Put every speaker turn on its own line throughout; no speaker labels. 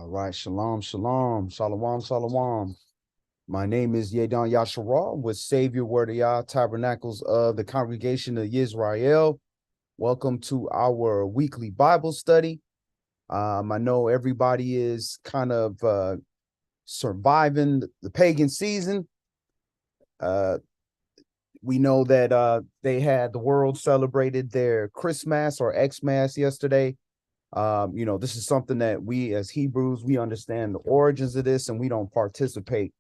All right, shalom, shalom, shalom, shalom. My name is Yadon Yasharal with Savior Word of Yah Tabernacles of the Congregation of Israel. Welcome to our weekly Bible study. I know everybody is kind of surviving the pagan season. We know that they had the world celebrated their Christmas or Xmas yesterday. This is something that we as Hebrews, we understand the origins of this and we don't participate,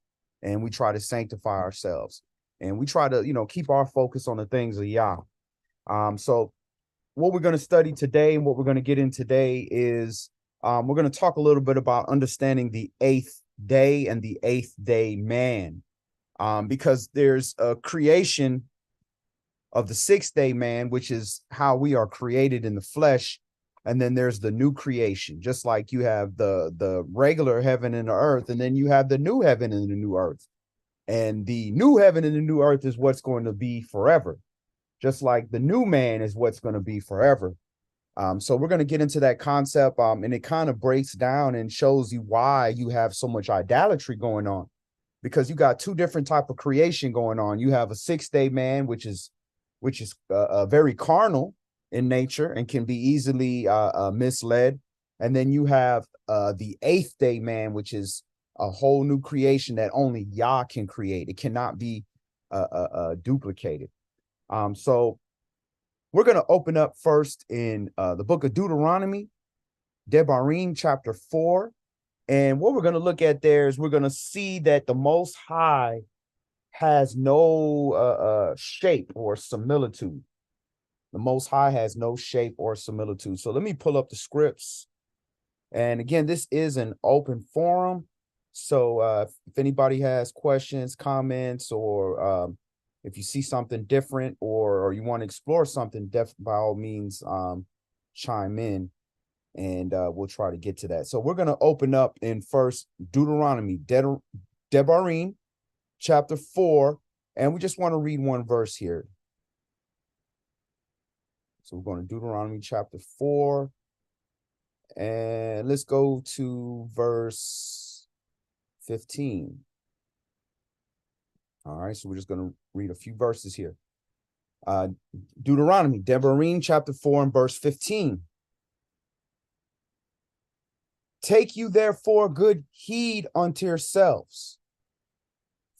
and we try to sanctify ourselves and we try to, keep our focus on the things of Yah. So what we're going to study today and what we're going to get in today is we're going to talk a little bit about understanding the eighth day and the eighth day man, because there's a creation of the sixth day man, which is how we are created in the flesh. And then there's the new creation, just like you have the regular heaven and the earth, and then you have the new heaven and the new earth. And the new heaven and the new earth is what's going to be forever, just like the new man is what's going to be forever. So we're going to get into that concept, and it kind of breaks down and shows you why you have so much idolatry going on, because you got two different type of creation going on. You have a 6-day man, which is very carnal in nature and can be easily misled. And then you have the 8th day man, which is a whole new creation that only Yah can create. It cannot be duplicated. So we're going to open up first in the book of Deuteronomy, Devarim, chapter 4. And what we're going to look at there is we're going to see that the Most High has no shape or similitude. The Most High has no shape or similitude. So let me pull up the scripts. And again, this is an open forum. So if anybody has questions, comments, or if you see something different or you want to explore something, by all means, chime in, and we'll try to get to that. So we're going to open up in first Deuteronomy, Devarim, chapter 4, and we just want to read one verse here. So we're going to Deuteronomy chapter 4, and let's go to verse 15. All right, so we're just going to read a few verses here. Deuteronomy, Devarim chapter 4 and verse 15. Take you therefore good heed unto yourselves,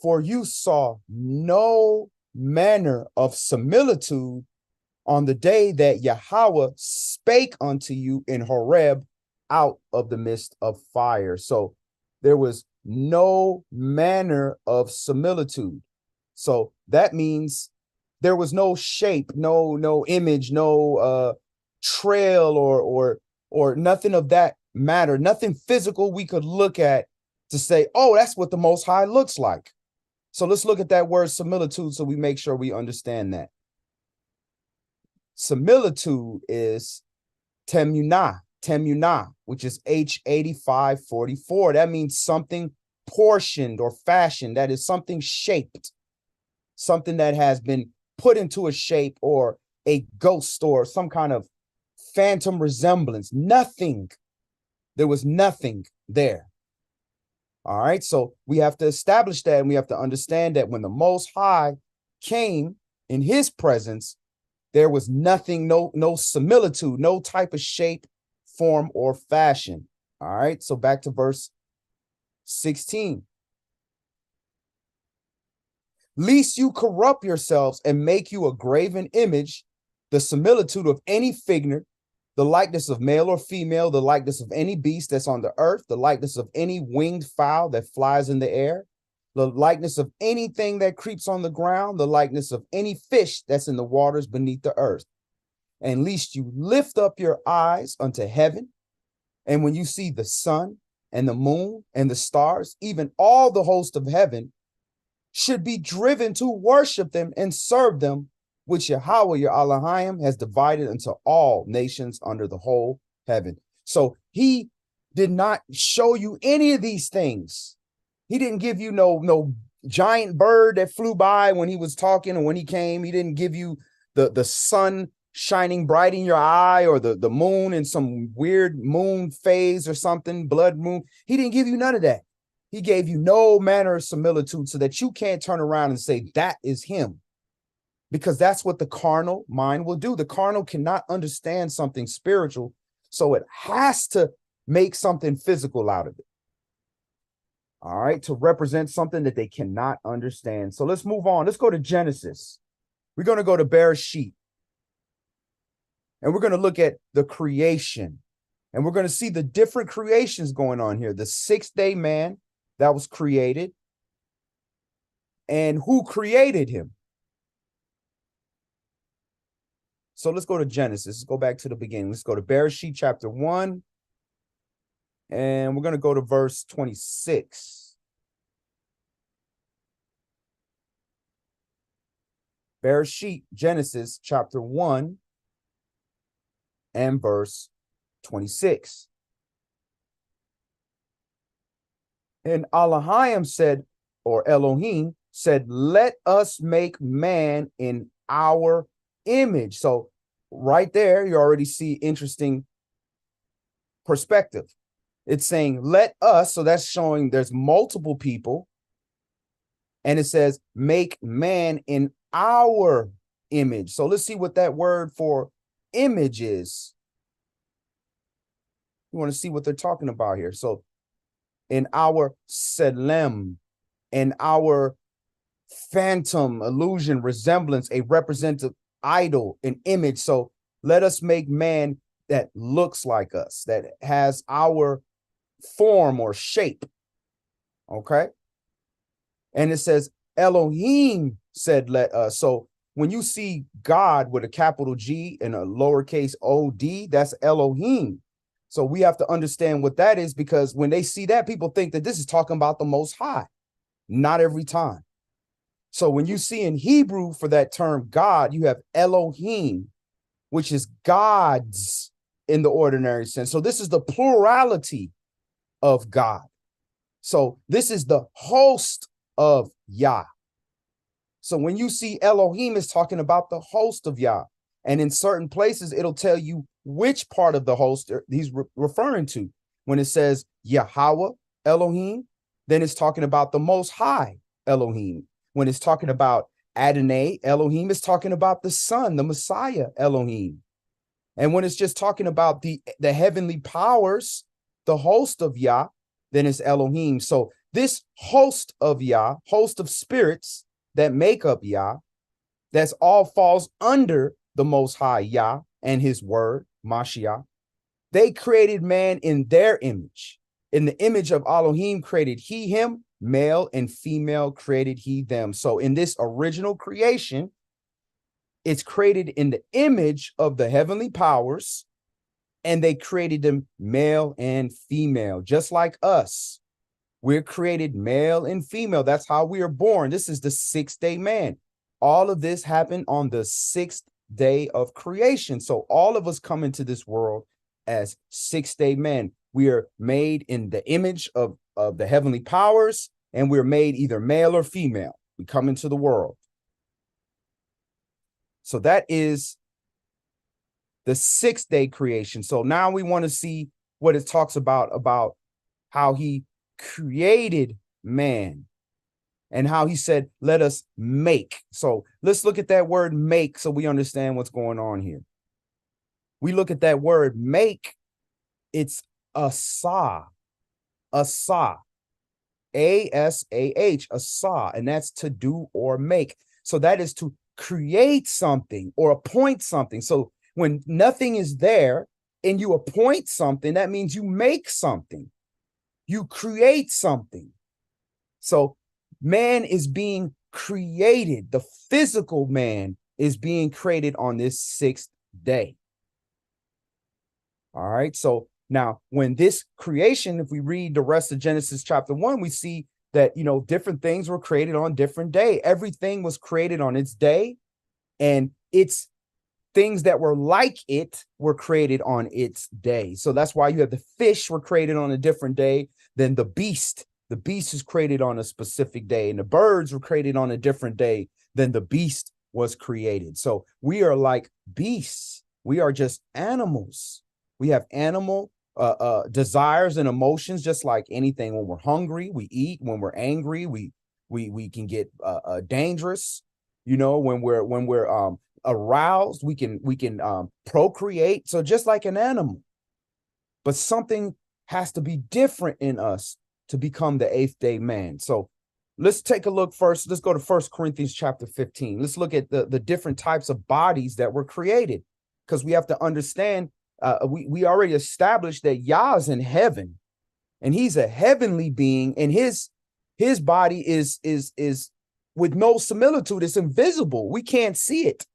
for you saw no manner of similitude on the day that Yahweh spake unto you in Horeb out of the midst of fire. So there was no manner of similitude. So that means there was no shape, no image, no trail or nothing of that matter, nothing physical we could look at to say, oh, that's what the Most High looks like. So let's look at that word similitude so we make sure we understand that. Similitude is temunah, which is H8544. That means something portioned or fashioned. That is something shaped, something that has been put into a shape, or a ghost or some kind of phantom resemblance. Nothing. There was nothing there. All right. So we have to establish that, and we have to understand that when the Most High came in his presence, there was nothing, no similitude, no type of shape, form, or fashion. All right, so back to verse 16. Lest you corrupt yourselves and make you a graven image, the similitude of any figure, the likeness of male or female, the likeness of any beast that's on the earth, the likeness of any winged fowl that flies in the air, the likeness of anything that creeps on the ground, the likeness of any fish that's in the waters beneath the earth. And lest you lift up your eyes unto heaven, and when you see the sun and the moon and the stars, even all the host of heaven, should be driven to worship them and serve them, which Yahweh your Elohim has divided into all nations under the whole heaven. So he did not show you any of these things. He didn't give you no giant bird that flew by when he was talking, or when he came. He didn't give you the sun shining bright in your eye, or the moon in some weird moon phase or something, blood moon. He didn't give you none of that. He gave you no manner of similitude so that you can't turn around and say that is him, because that's what the carnal mind will do. The carnal cannot understand something spiritual, so it has to make something physical out of it. All right, to represent something that they cannot understand. So let's move on. Let's go to Genesis. We're going to go to Bereshit. And we're going to look at the creation. And we're going to see the different creations going on here. The sixth-day man that was created. And who created him? So let's go to Genesis. Let's go back to the beginning. Let's go to Bereshit chapter 1. And we're going to go to verse 26. Bereshit, Genesis chapter 1 and verse 26. And Elohim said, or Elohim said, let us make man in our image. So right there, you already see interesting perspective. It's saying, let us, so that's showing there's multiple people. And it says, make man in our image. So let's see what that word for image is. You want to see what they're talking about here. So in our selem, in our phantom, illusion, resemblance, a representative idol, an image. So let us make man that looks like us, that has our form or shape. Okay. And it says Elohim said, let us. So when you see God with a capital G and a lowercase o-d, that's Elohim. So we have to understand what that is, because when they see that, people think that this is talking about the Most High. Not every time. So when you see in Hebrew for that term God, you have Elohim, which is gods in the ordinary sense. So this is the plurality of God. So this is the host of YAH. So when you see Elohim, is talking about the host of YAH. And in certain places, it'll tell you which part of the host he's referring to. When it says Yahweh Elohim, then it's talking about the Most High Elohim. When it's talking about Adonai Elohim, it's talking about the Son, the Messiah Elohim. And when it's just talking about the heavenly powers, the host of YAH, then it's Elohim. So this host of YAH, host of spirits that make up YAH, that's all falls under the Most High YAH and his word, Mashiach. They created man in their image. In the image of Elohim created he him, male and female created he them. So in this original creation, it's created in the image of the heavenly powers, and they created them male and female, just like us. We're created male and female. That's how we are born. This is the sixth-day man. All of this happened on the sixth day of creation. So all of us come into this world as sixth-day men. We are made in the image of the heavenly powers, and we're made either male or female. We come into the world. So that is the sixth-day creation. So now we want to see what it talks about how he created man and how he said, let us make. So let's look at that word make so we understand what's going on here. We look at that word make, it's asah, asah, A-S-A-H, asah, and that's to do or make. So that is to create something or appoint something. So when nothing is there and you appoint something, that means you make something. You create something. So man is being created. The physical man is being created on this sixth day. All right. So now when this creation, if we read the rest of Genesis chapter 1, we see that, you know, different things were created on different day. Everything was created on its day, and its things that were like it were created on its day. So that's why you have the fish were created on a different day than the beast. The beast is created on a specific day, and the birds were created on a different day than the beast was created. So we are like beasts. We are just animals. We have animal desires and emotions, just like anything. When we're hungry, we eat. When we're angry, we can get dangerous. You know, when we're aroused, we can procreate. So just like an animal, but something has to be different in us to become the eighth day man. So let's take a look first. Let's go to 1 Corinthians chapter 15. Let's look at the different types of bodies that were created, because we have to understand, we already established that YAH is in heaven, and he's a heavenly being, and his body is with no similitude. It's invisible. We can't see it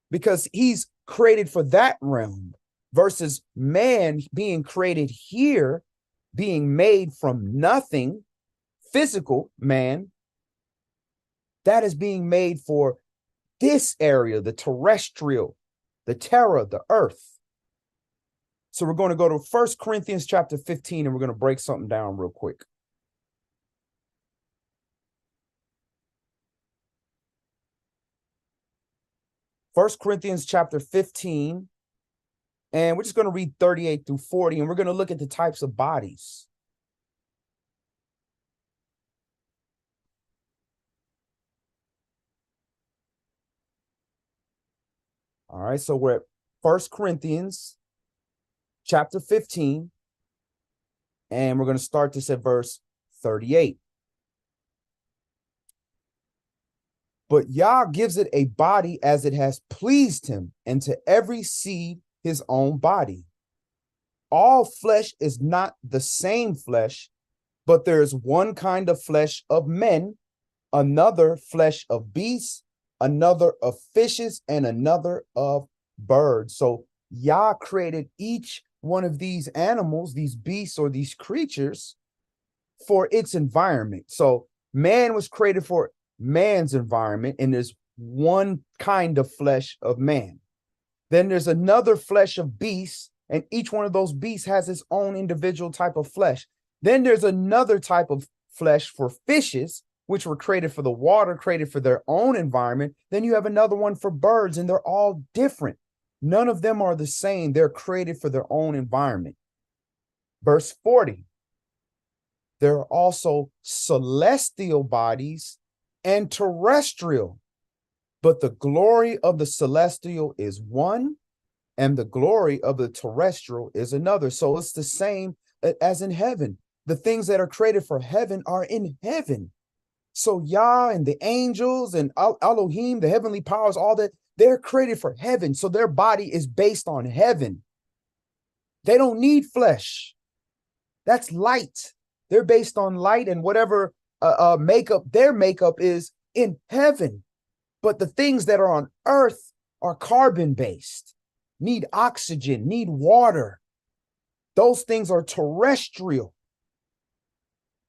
because he's created for that realm, versus man being created here, being made from nothing, physical man, that is being made for this area, the terrestrial, the terra, the earth. So we're going to go to 1 Corinthians chapter 15, and we're going to break something down real quick. First Corinthians chapter 15, and we're just going to read 38 through 40, and we're going to look at the types of bodies. All right, so we're at 1 Corinthians chapter 15, and we're going to start this at verse 38. But YAH gives it a body as it has pleased him, and to every seed his own body. All flesh is not the same flesh, but there is one kind of flesh of men, another flesh of beasts, another of fishes, and another of birds. So YAH created each one of these animals, these beasts or these creatures, for its environment. So man was created for man's environment, and there's one kind of flesh of man. Then there's another flesh of beasts, and each one of those beasts has its own individual type of flesh. Then there's another type of flesh for fishes, which were created for the water, created for their own environment. Then you have another one for birds, and they're all different. None of them are the same. They're created for their own environment. Verse 40, there are also celestial bodies and terrestrial, but the glory of the celestial is one, and the glory of the terrestrial is another. So it's the same as in heaven. The things that are created for heaven are in heaven. So YAH and the angels and Elohim, the heavenly powers, all that, they're created for heaven. So their body is based on heaven. They don't need flesh. That's light. They're based on light, and whatever makeup, their makeup is in heaven. But the things that are on earth are carbon-based, need oxygen, need water. Those things are terrestrial,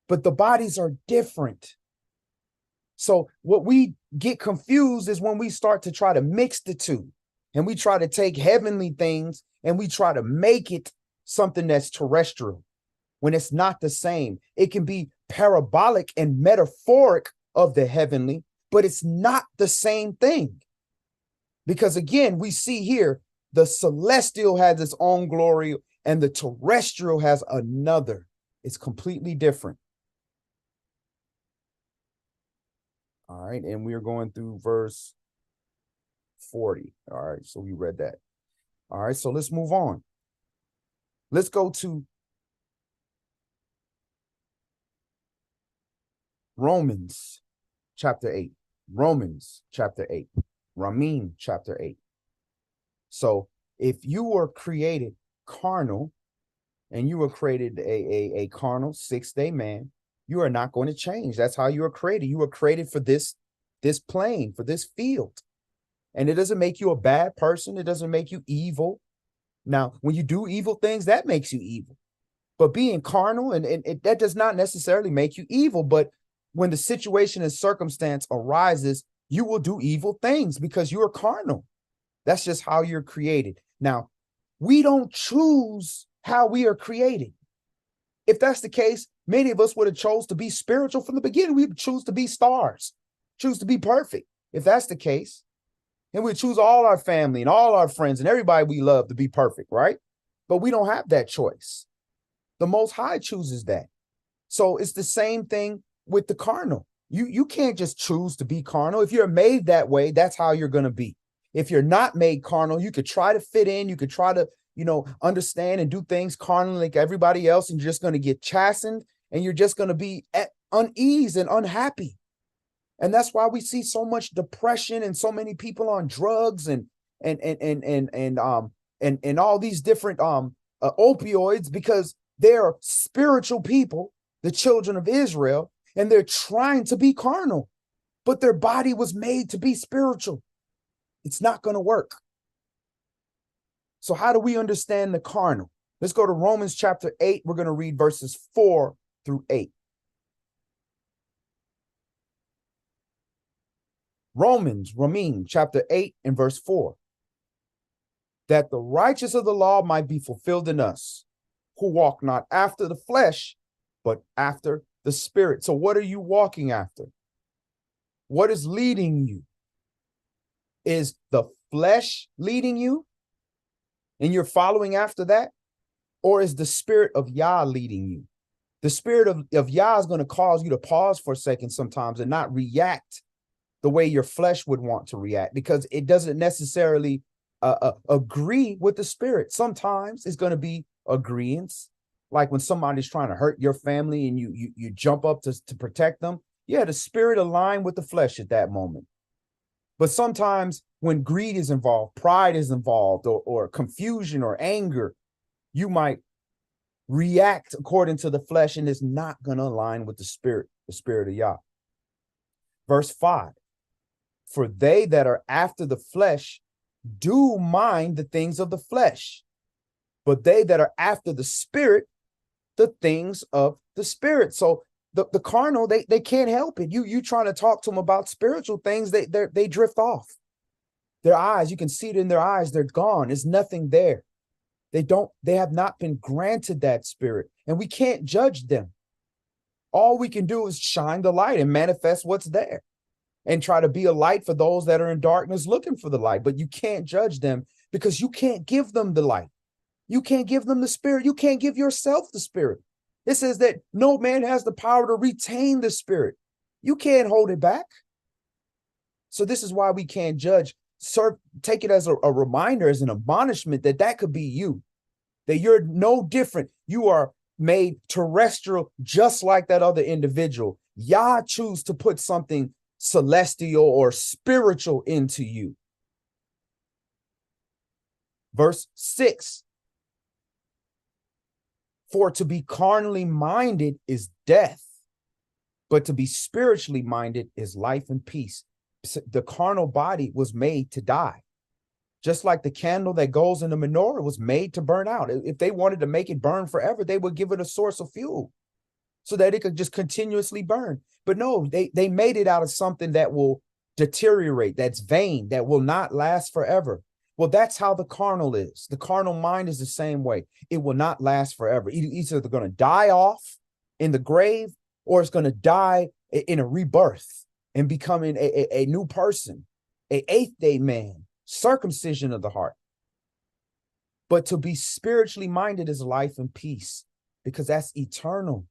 but the bodies are different. So what we get confused is when we start to try to mix the two, and we try to take heavenly things and we try to make it something that's terrestrial, when it's not the same. It can be parabolic and metaphoric of the heavenly, but it's not the same thing. Because again, we see here, the celestial has its own glory and the terrestrial has another. It's completely different. All right, and we're going through verse 40. All right, so we read that. All right, so let's move on. Let's go to Romans chapter 8. Romans chapter 8. Ramin chapter 8. So if you were created carnal, and you were created a carnal 6-day man, you are not going to change. That's how you were created. You were created for this plane, for this field. And it doesn't make you a bad person. It doesn't make you evil. Now, when you do evil things, that makes you evil. But being carnal, and that does not necessarily make you evil. But when the situation and circumstance arises, you will do evil things because you are carnal. That's just how you're created. Now, we don't choose how we are created. If that's the case, many of us would have chose to be spiritual from the beginning. We would choose to be stars, choose to be perfect. If that's the case, And we choose all our family and all our friends and everybody we love to be perfect, right? But we don't have that choice. The Most High chooses that. So it's the same thing with the carnal. You can't just choose to be carnal. If you're made that way, that's how you're going to be. If you're not made carnal, you could try to fit in. You could try to, understand and do things carnally like everybody else, and you're just going to get chastened, and you're just going to be at unease and unhappy. And that's why we see so much depression and so many people on drugs and all these different opioids, because they're spiritual people, the children of Israel, and they're trying to be carnal, but their body was made to be spiritual. It's not going to work. So how do we understand the carnal? Let's go to Romans chapter 8. We're going to read verses 4 through 8. Romans chapter 8 and verse 4. That the righteousness of the law might be fulfilled in us, who walk not after the flesh, but after the Spirit. So what are you walking after? What is leading you? Is the flesh leading you and you're following after that? Or is the Spirit of YAH leading you? The Spirit of YAH is going to cause you to pause for a second sometimes and not react the way your flesh would want to react, because it doesn't necessarily agree with the Spirit. Sometimes it's going to be agreeance, like when somebody's trying to hurt your family and you jump up to protect them. Yeah, the Spirit aligned with the flesh at that moment. But sometimes when greed is involved, pride is involved, or confusion or anger, you might react according to the flesh, and it's not going to align with the Spirit of YAH. Verse 5. For they that are after the flesh do mind the things of the flesh, but they that are after the Spirit, the things of the Spirit. So the carnal, they can't help it. You trying to talk to them about spiritual things, they drift off. Their eyes, you can see it in their eyes, they're gone. There's nothing there. They have not been granted that Spirit, and we can't judge them. All we can do is shine the light and manifest what's there, and try to be a light for those that are in darkness looking for the light. But you can't judge them, because you can't give them the light. You can't give them the Spirit. You can't give yourself the Spirit. It says that no man has the power to retain the Spirit. You can't hold it back. So this is why we can't judge. Take it as a reminder, as an admonishment, that could be you, that you're no different. You are made terrestrial just like that other individual. YAH choose to put something celestial or spiritual into you. Verse 6. For to be carnally minded is death, but to be spiritually minded is life and peace. The carnal body was made to die. Just like the candle that goes in the menorah was made to burn out. If they wanted to make it burn forever, they would give it a source of fuel so that it could just continuously burn. But no, they made it out of something that will deteriorate, that's vain, that will not last forever. Well, that's how the carnal is. The carnal mind is the same way. It will not last forever. Either they're going to die off in the grave, or it's going to die in a rebirth and becoming a new person, a eighth day man, circumcision of the heart. But to be spiritually minded is life and peace, because that's eternal.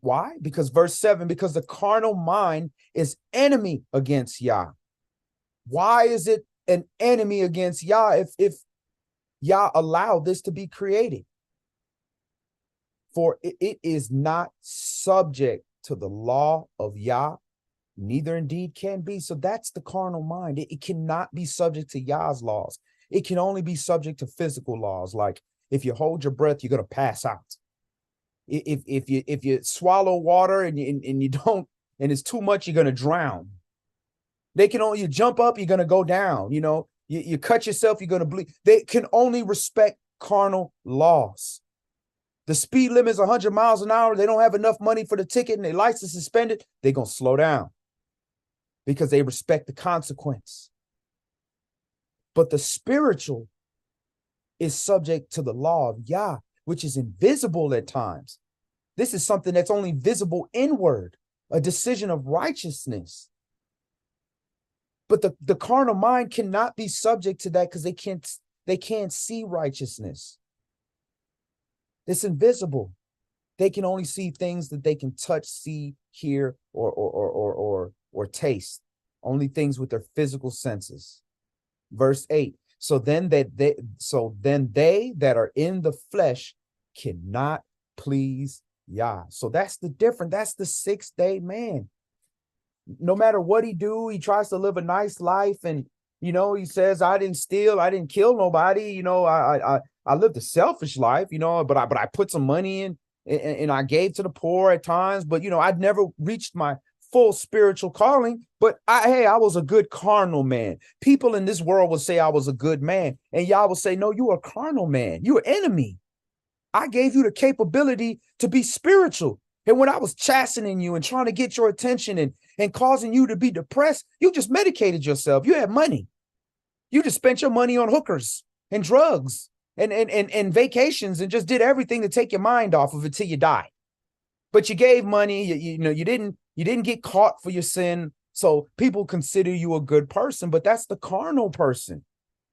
Why? Because verse 7, because the carnal mind is enemy against YAH. Why is it an enemy against YAH if YAH allowed this to be created? For it is not subject to the law of YAH, neither indeed can be. So that's the carnal mind. It cannot be subject to YAH's laws. It can only be subject to physical laws. Like if you hold your breath, you're going to pass out. If you swallow water and you don't, and it's too much, you're going to drown. You jump up, you're going to go down. You cut yourself, you're going to bleed. They can only respect carnal laws. The speed limit is 100 miles an hour. They don't have enough money for the ticket and their license suspended. They're going to slow down because they respect the consequence. But the spiritual is subject to the law of YAH, which is invisible at times. This is something that's only visible inward, a decision of righteousness. But the carnal mind cannot be subject to that because they can't see righteousness. It's invisible. They can only see things that they can touch, see, hear, or taste. Only things with their physical senses. Verse 8. So then they that are in the flesh cannot please Yah. So that's the difference. That's the sixth-day man. No matter what he do, he tries to live a nice life, and he says, I didn't steal, I didn't kill nobody, I lived a selfish life, but I put some money in, and I gave to the poor at times, but I'd never reached my full spiritual calling. But I was a good carnal man. People in this world will say I was a good man, and Yah will say, no, you're a carnal man, you're an enemy. I gave you the capability to be spiritual. And when I was chastening you and trying to get your attention and causing you to be depressed, you just medicated yourself. You had money. You just spent your money on hookers and drugs and vacations and just did everything to take your mind off of it till you die. But you gave money, you didn't get caught for your sin. So people consider you a good person, but that's the carnal person.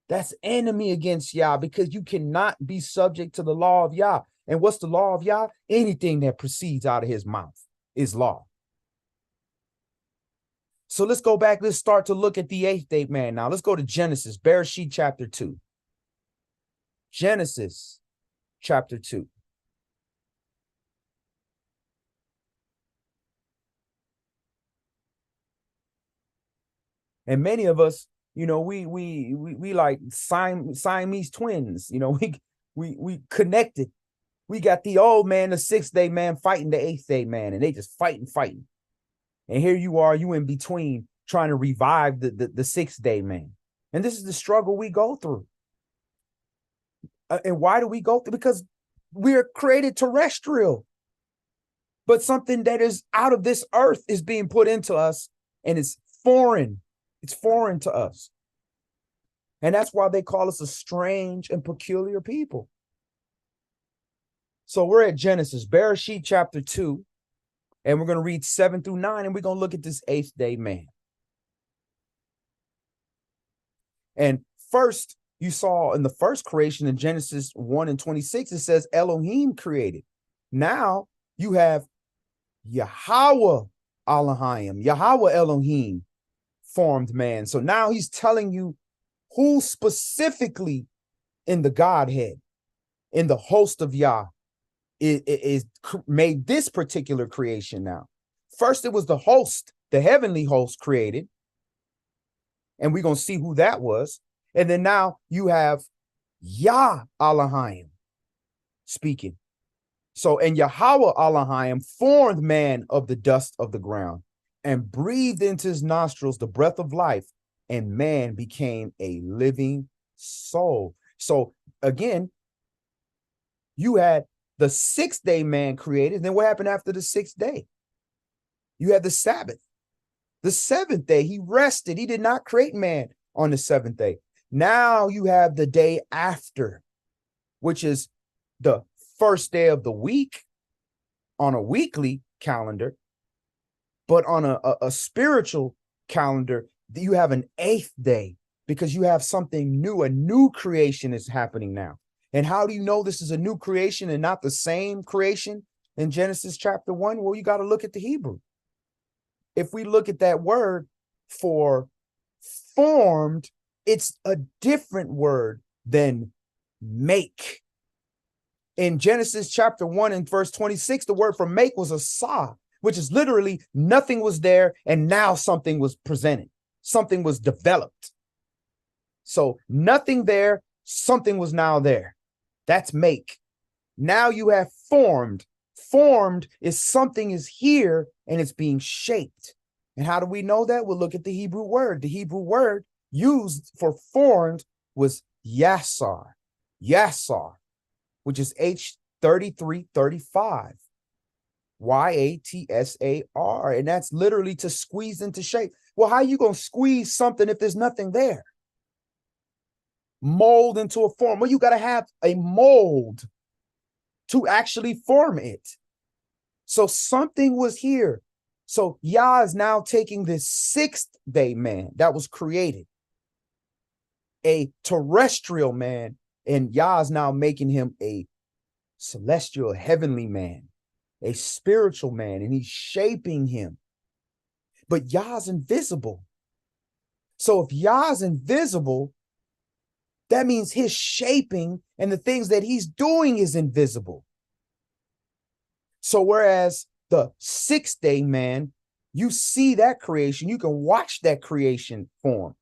That's enemy against Yah, because you cannot be subject to the law of Yah. And what's the law of Yah? Anything that proceeds out of his mouth is law. So let's go back. Let's start to look at the eighth-day man now. Let's go to Genesis, Bereshit chapter 2. Genesis chapter 2. And many of us, we like Siamese twins. We connected. We got the old man, the sixth-day man fighting the eighth-day man, and they just fighting. And here you are, you in between trying to revive the sixth-day man. And this is the struggle we go through. And why do we go through? Because we're created terrestrial. But something that is out of this earth is being put into us, and it's foreign. It's foreign to us. And that's why they call us a strange and peculiar people. So we're at Genesis, Bereshit chapter 2, and we're going to read 7 through 9, and we're going to look at this eighth-day man. And first, you saw in the first creation in Genesis 1 and 26, it says Elohim created. Now you have Yahweh Elohim, Yahweh Elohim formed man. So now he's telling you who specifically in the Godhead, in the host of Yah, is made this particular creation now. First, it was the host, the heavenly host created. And we're going to see who that was. And then now you have Yah Elohim speaking. So, and Yahweh Elohim formed man of the dust of the ground and breathed into his nostrils the breath of life, and man became a living soul. So again, you had the sixth-day man created. Then what happened after the sixth day? You had the Sabbath. The seventh day, he rested. He did not create man on the seventh day. Now you have the day after, which is the first day of the week on a weekly calendar. But on a spiritual calendar, you have an eighth day, because you have something new. A new creation is happening now. And how do you know this is a new creation and not the same creation in Genesis chapter 1? Well, you got to look at the Hebrew. If we look at that word for formed, it's a different word than make. In Genesis chapter 1 and verse 26, the word for make was asah, which is literally nothing was there and now something was presented. Something was developed. So nothing there, something was now there. That's make. Now you have formed. Formed is something is here and it's being shaped. And how do we know that? We'll look at the Hebrew word. The Hebrew word used for formed was yasar. Yasar, which is H3335. YATSAR. And that's literally to squeeze into shape. Well, how are you going to squeeze something if there's nothing there? Mold into a form. Well, you got to have a mold to actually form it. So something was here. So Yah is now taking this sixth day man that was created, a terrestrial man, and Yah is now making him a celestial, heavenly man, a spiritual man, and he's shaping him. But Yah's invisible. So if Yah's invisible, that means his shaping and the things that he's doing is invisible. So whereas the sixth day man, you see that creation, you can watch that creation form.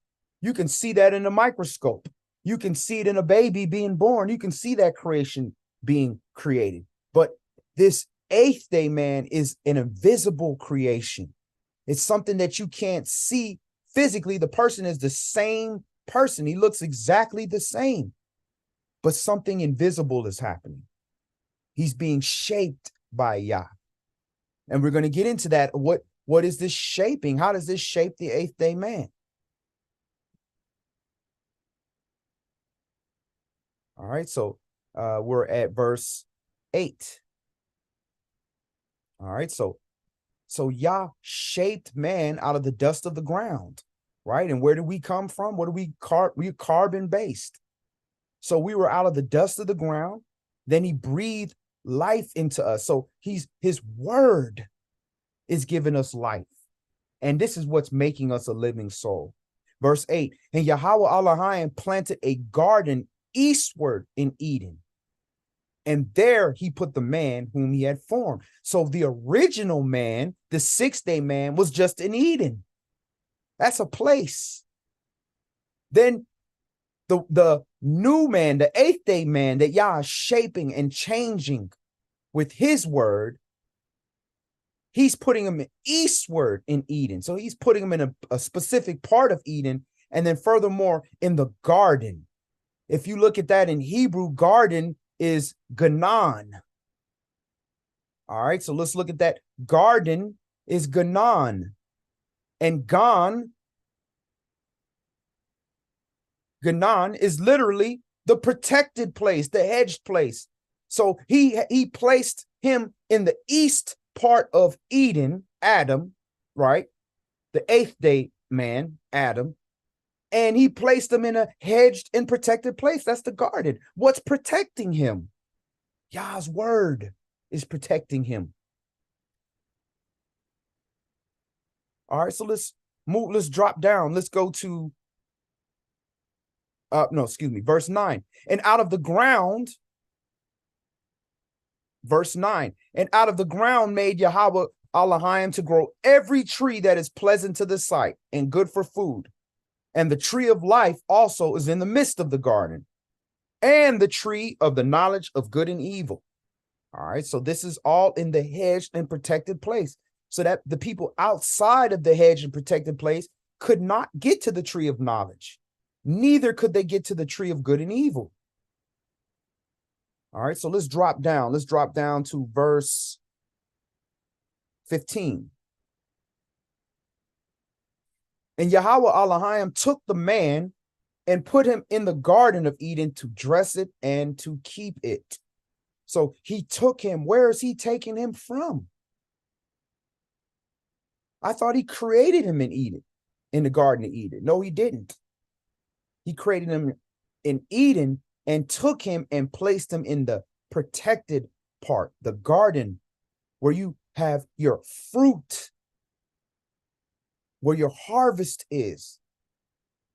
You can see that in a microscope. You can see it in a baby being born. You can see that creation being created. But this eighth day man is an invisible creation. It's something that you can't see physically. The person is the same person. He looks exactly the same, but something invisible is happening. He's being shaped by Yah. And we're going to get into that. What is this shaping? How does this shape the eighth day man? All right, so we're at verse 8. All right, so Yah shaped man out of the dust of the ground, right? And where did we come from? What do we're carbon based. So we were out of the dust of the ground. Then he breathed life into us. So his word is giving us life. And this is what's making us a living soul. Verse 8, and Yahweh Elohim planted a garden eastward in Eden. And there he put the man whom he had formed. So the original man, the sixth day man, was just in Eden. That's a place. Then the new man, the eighth day man that Yah is shaping and changing with his word, he's putting him eastward in Eden. So he's putting him in a specific part of Eden. And then furthermore, in the garden. If you look at that in Hebrew, garden is Ganan. All right, so let's look at that. Garden is Ganan. And Ganan is literally the protected place, the hedged place. So he placed him in the east part of Eden, Adam, right? The eighth day man, Adam. And he placed him in a hedged and protected place. That's the garden. What's protecting him? Yah's word is protecting him. All right, so let's drop down. Let's go to verse 9. And out of the ground, verse 9, and out of the ground made Yahweh Elohim to grow every tree that is pleasant to the sight and good for food. And the tree of life also is in the midst of the garden, and the tree of the knowledge of good and evil. All right, so this is all in the hedged and protected place, so that the people outside of the hedged and protected place could not get to the tree of knowledge. Neither could they get to the tree of good and evil. All right, so let's drop down. Let's drop down to verse 15. And Yahweh Elohim took the man and put him in the garden of Eden to dress it and to keep it. So he took him. Where is he taking him from? I thought he created him in Eden, in the Garden of Eden. No, he didn't. He created him in Eden and took him and placed him in the protected part, the garden, where you have your fruit, where your harvest is.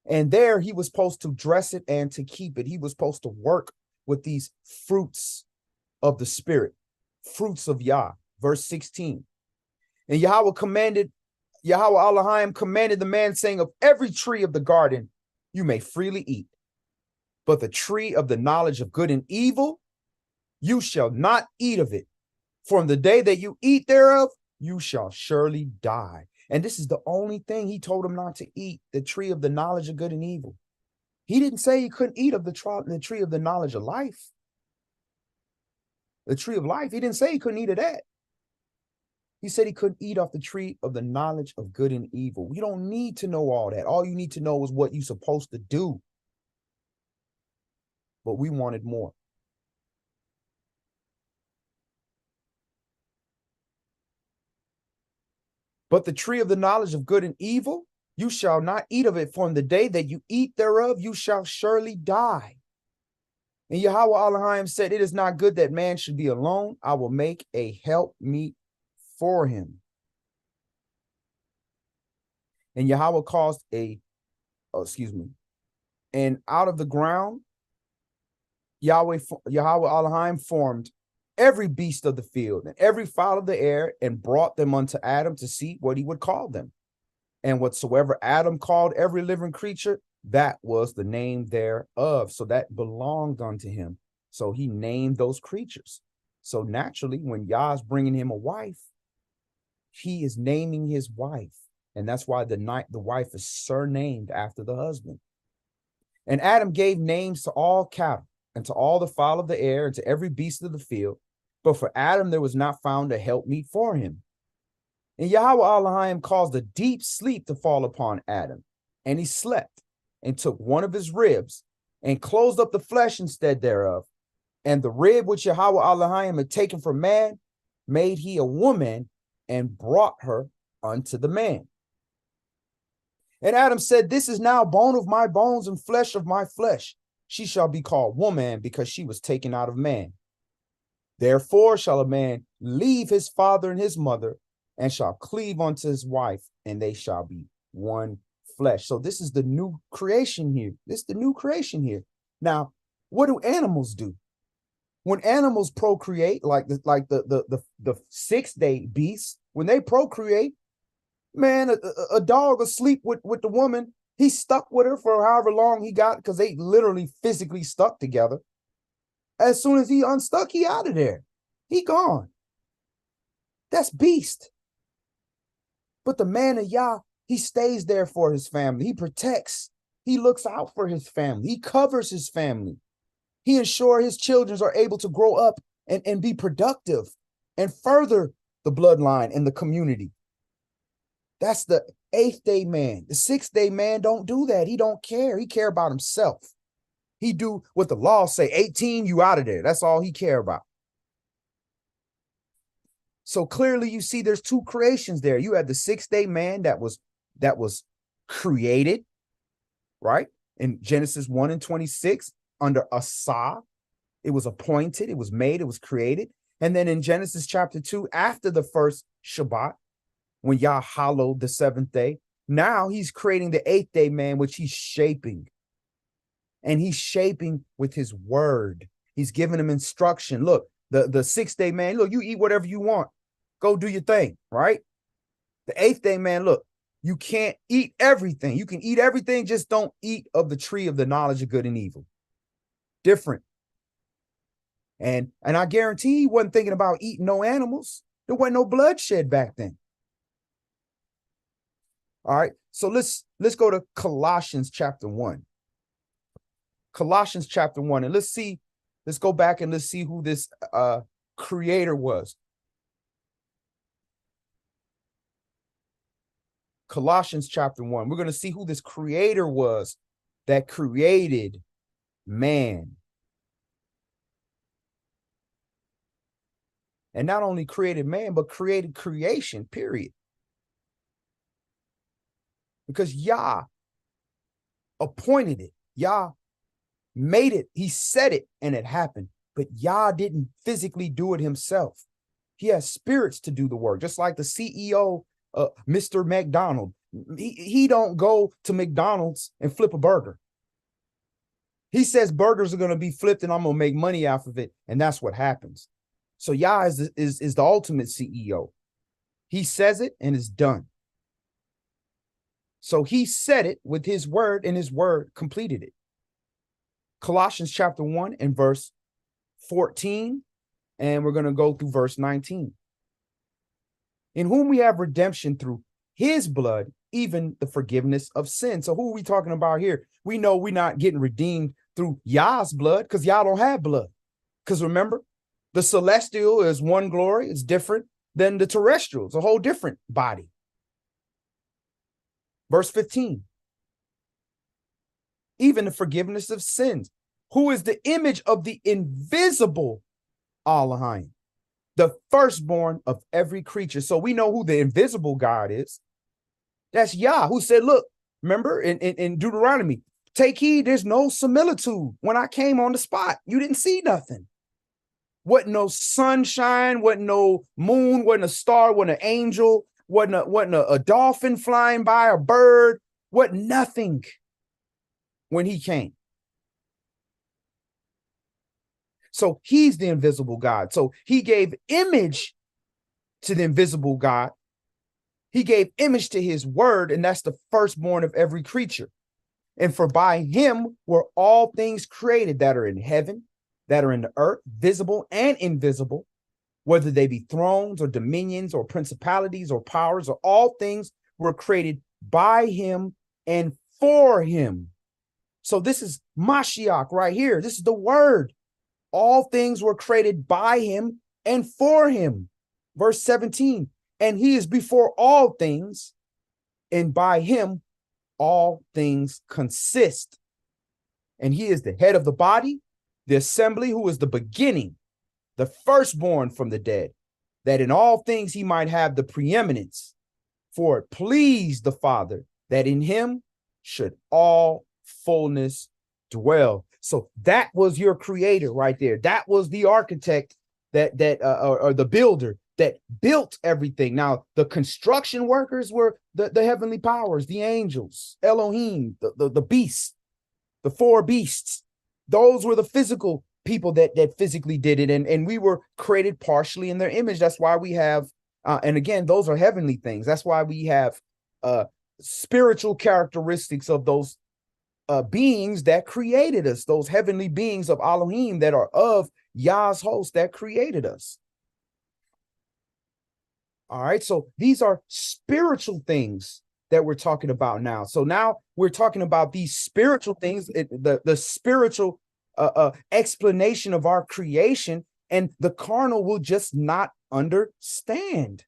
And there he was supposed to dress it and to keep it. He was supposed to work with these fruits of the spirit, fruits of Yah. Verse 16. And Yahweh Elohim commanded the man, saying, of every tree of the garden you may freely eat, but the tree of the knowledge of good and evil, you shall not eat of it. From the day that you eat thereof, you shall surely die. And this is the only thing he told him not to eat, the tree of the knowledge of good and evil. He didn't say he couldn't eat of the tree of the knowledge of life. The tree of life, he didn't say he couldn't eat of that. He said he couldn't eat off the tree of the knowledge of good and evil. You don't need to know all that. All you need to know is what you're supposed to do. But we wanted more. But the tree of the knowledge of good and evil, you shall not eat of it, for in the day that you eat thereof, you shall surely die. And Yahweh Elohim said, it is not good that man should be alone. I will make a helpmeet for him. And Yahweh caused and out of the ground, Yahweh Elohim formed every beast of the field and every fowl of the air and brought them unto Adam to see what he would call them. And whatsoever Adam called every living creature, that was the name thereof. So that belonged unto him. So he named those creatures. So naturally, when Yah is bringing him a wife, he is naming his wife. And that's why the wife is surnamed after the husband. And Adam gave names to all cattle and to all the fowl of the air and to every beast of the field. But for Adam, there was not found a helpmeet for him. And Yahweh Elohim caused a deep sleep to fall upon Adam. And he slept and took one of his ribs and closed up the flesh instead thereof. And the rib which Yahweh Elohim had taken from man, made he a woman and brought her unto the man. And Adam said, this is now bone of my bones and flesh of my flesh. She shall be called woman because she was taken out of man. Therefore shall a man leave his father and his mother and shall cleave unto his wife, and they shall be one flesh. So this is the new creation here. This is the new creation here. Now, what do animals do? When animals procreate, like the 6-day beasts, when they procreate, man, a dog asleep with the woman, he's stuck with her for however long he got, because they literally physically stuck together. As soon as he unstuck, he out of there. He gone. That's beast. But the man of Yah, he stays there for his family. He protects. He looks out for his family. He covers his family. He ensures his children are able to grow up and be productive and further the bloodline and the community. That's the 8th-day man. The 6th-day man don't do that. He don't care. He care about himself. He do what the law say. 18, you out of there. That's all he care about. So clearly you see there's two creations there. You had the 6th-day man that was created, right? In Genesis 1:26, under Asah, it was appointed, it was made, it was created. And then in Genesis chapter 2, after the first Shabbat, when Yah hallowed the 7th day, now he's creating the 8th-day man, which he's shaping. And he's shaping with his word. He's giving him instruction. Look, the 6th-day man, look, you eat whatever you want. Go do your thing, right? The 8th-day man, look, you can't eat everything. You can eat everything, just don't eat of the tree of the knowledge of good and evil. Different. And I guarantee he wasn't thinking about eating no animals. There wasn't no bloodshed back then. All right, so let's go to Colossians chapter 1. Colossians chapter 1, and let's go back and let's see who this creator was. Colossians chapter 1. We're going to see who this creator was that created man. And not only created man, but created creation, period. Because Yah appointed it. Yah made it. He said it and it happened. But Yah didn't physically do it himself. He has spirits to do the work. Just like the CEO, Mr. McDonald. He don't go to McDonald's and flip a burger. He says burgers are going to be flipped and I'm going to make money off of it. And that's what happens. So Yah is the ultimate CEO. He says it and it's done. So he said it with his word and his word completed it. Colossians chapter 1 and verse 14. And we're going to go through verse 19. In whom we have redemption through his blood, even the forgiveness of sin. So who are we talking about here? We know we're not getting redeemed through Yah's blood because Yah don't have blood. Because remember, the celestial is one glory. It's different than the terrestrial. It's a whole different body. Verse 15. Even the forgiveness of sins, who is the image of the invisible Elohim, the firstborn of every creature. So we know who the invisible God is. That's Yah, who said, look, remember in Deuteronomy, take heed, there's no similitude. When I came on the spot, you didn't see nothing. Wasn't no sunshine, wasn't no moon, wasn't a star, wasn't an angel, wasn't a dolphin flying by, a bird, wasn't nothing when he came. So he's the invisible God. So he gave image to the invisible God. He gave image to his word, and that's the firstborn of every creature. And for by him were all things created that are in heaven, that are in the earth, visible and invisible, whether they be thrones or dominions or principalities or powers, or all things were created by him and for him. So this is Mashiach right here. This is the word. All things were created by him and for him. Verse 17, and he is before all things, and by him all things consist. And he is the head of the body, the assembly, who is the beginning, the firstborn from the dead, that in all things he might have the preeminence. For it pleased the Father that in him should all fullness dwell. So that was your creator right there. That was the architect or the builder that built everything. Now, the construction workers were the heavenly powers, the angels, Elohim, the beasts, the four beasts. Those were the physical people that physically did it. And we were created partially in their image. That's why we have, and again, those are heavenly things. That's why we have spiritual characteristics of those beings that created us, those heavenly beings of Elohim that are of Yah's host that created us. All right, so these are spiritual things that we're talking about now. So now we're talking about these spiritual things, the spiritual explanation of our creation, and the carnal will just not understand.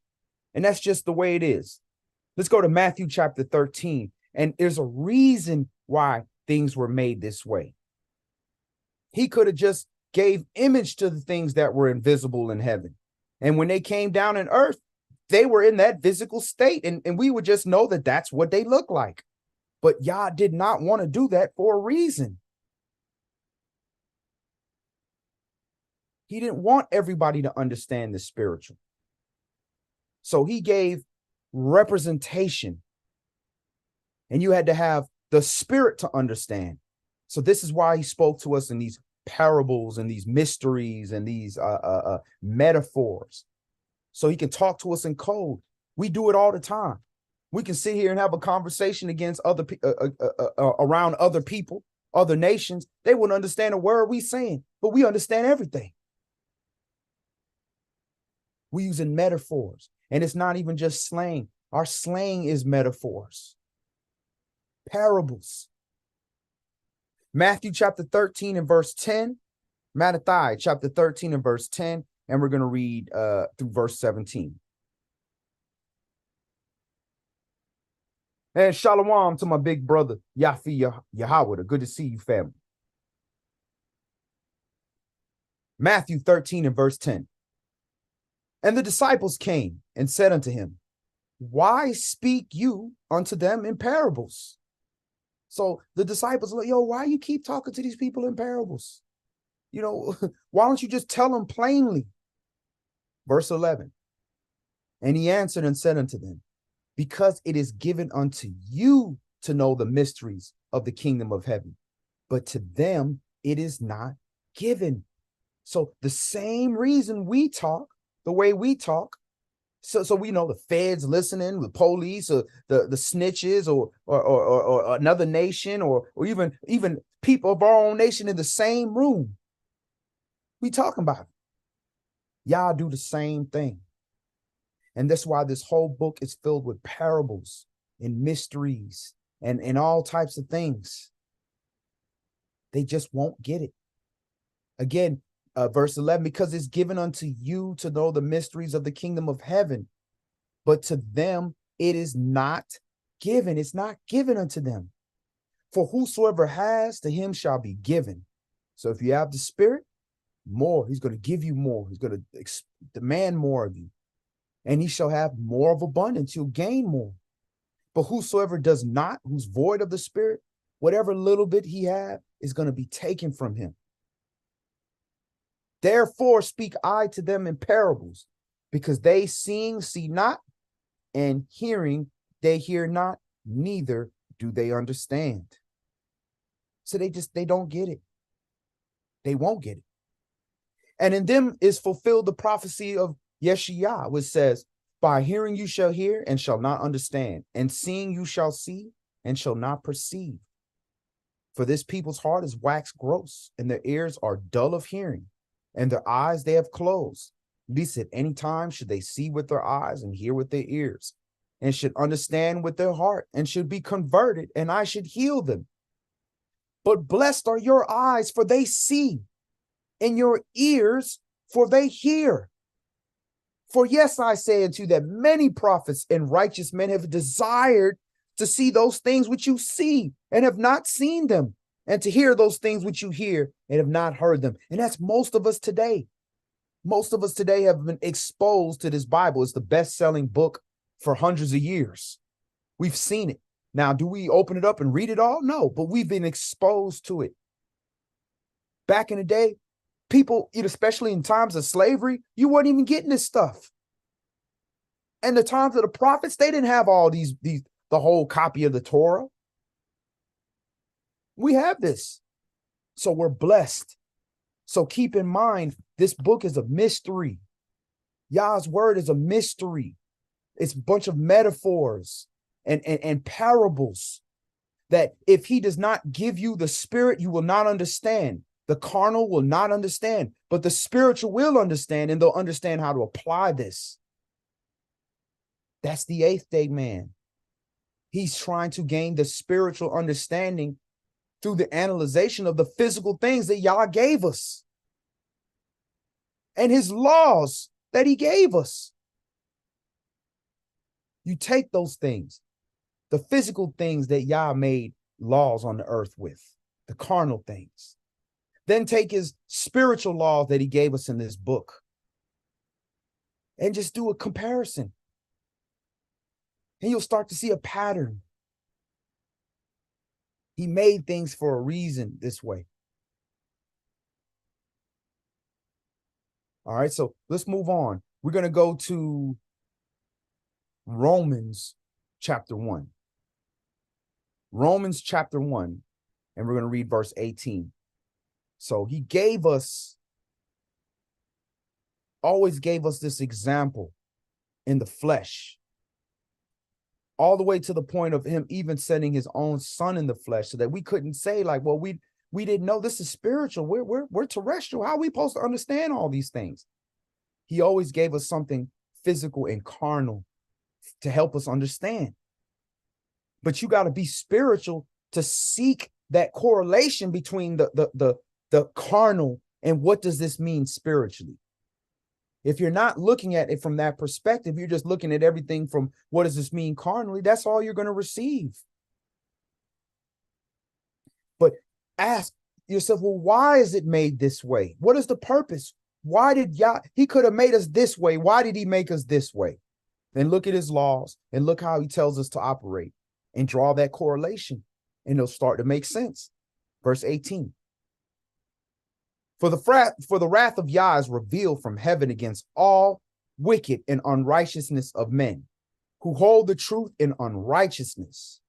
And that's just the way it is. Let's go to Matthew chapter 13. And there's a reason why things were made this way. He could have just gave image to the things that were invisible in heaven. And when they came down in earth, they were in that physical state. And we would just know that that's what they look like. But Yah did not want to do that for a reason. He didn't want everybody to understand the spiritual. So he gave representation. And you had to have the spirit to understand. So this is why he spoke to us in these parables and these mysteries and these metaphors. So he can talk to us in code. We do it all the time. We can sit here and have a conversation against other around other people, other nations. They wouldn't understand a word we saying, but we understand everything. We're using metaphors, and it's not even just slang. Our slang is metaphors, parables. Matthew chapter 13 and verse 10, Matthew chapter 13 and verse 10, and we're going to read through verse 17. And shalom to my big brother, Yafi Yahweh. Good to see you, family. Matthew 13 and verse 10. And the disciples came and said unto him, why speak you unto them in parables? So the disciples are like, yo, why you keep talking to these people in parables? You know, why don't you just tell them plainly? Verse 11. And he answered and said unto them, because it is given unto you to know the mysteries of the kingdom of heaven, but to them it is not given. So the same reason we talk the way we talk, so we know the feds listening, the police, or the snitches, or another nation, or even people of our own nation in the same room. We talking about it. Y'all do the same thing. And that's why this whole book is filled with parables and mysteries and all types of things. They just won't get it. Again, verse 11, because it's given unto you to know the mysteries of the kingdom of heaven, but to them it is not given. It's not given unto them. For whosoever has, to him shall be given. So if you have the spirit, more. He's going to give you more. He's going to demand more of you. And he shall have more of abundance. He'll gain more. But whosoever does not, who's void of the Spirit, whatever little bit he have is going to be taken from him. Therefore speak I to them in parables, because they seeing see not, and hearing they hear not, neither do they understand. So they don't get it. They won't get it. And in them is fulfilled the prophecy of YAH, which says, by hearing you shall hear and shall not understand, and seeing you shall see and shall not perceive. For this people's heart is waxed gross, and their ears are dull of hearing, and their eyes they have closed, lest at any time should they see with their eyes and hear with their ears, and should understand with their heart, and should be converted, and I should heal them. But blessed are your eyes, for they see, and your ears, for they hear. For yes, I say unto you that many prophets and righteous men have desired to see those things which you see and have not seen them, and to hear those things which you hear and have not heard them. And that's most of us today. Most of us today have been exposed to this Bible. It's the best-selling book for hundreds of years. We've seen it. Now, do we open it up and read it all? No, but we've been exposed to it. Back in the day, people, especially in times of slavery, you weren't even getting this stuff. And the times of the prophets, they didn't have all the whole copy of the Torah. We have this. So we're blessed. So keep in mind, this book is a mystery. Yah's word is a mystery. It's a bunch of metaphors and parables that if he does not give you the Spirit, you will not understand. The carnal will not understand, but the spiritual will understand, and they'll understand how to apply this. That's the eighth day man. He's trying to gain the spiritual understanding through the analyzation of the physical things that Yah gave us and his laws that he gave us. You take those things, the physical things that Yah made laws on the earth with, the carnal things. Then take his spiritual laws that he gave us in this book and just do a comparison. And you'll start to see a pattern. He made things for a reason this way. All right, so let's move on. We're going to go to Romans chapter 1. Romans chapter 1, and we're going to read verse 18. So he always gave us this example in the flesh, all the way to the point of him even sending his own son in the flesh, so that we couldn't say like, well, we didn't know this is spiritual. We're terrestrial. How are we supposed to understand all these things? He always gave us something physical and carnal to help us understand. But you got to be spiritual to seek that correlation between the carnal and what does this mean spiritually. If you're not looking at it from that perspective, you're just looking at everything from what does this mean carnally, that's all you're going to receive. But ask yourself, well, why is it made this way? What is the purpose? Why did Yah, he could have made us this way. Why did he make us this way? Then look at his laws and look how he tells us to operate and draw that correlation, and it'll start to make sense. Verse 18. For the wrath of Yah is revealed from heaven against all wicked and unrighteousness of men, who hold the truth in unrighteousness,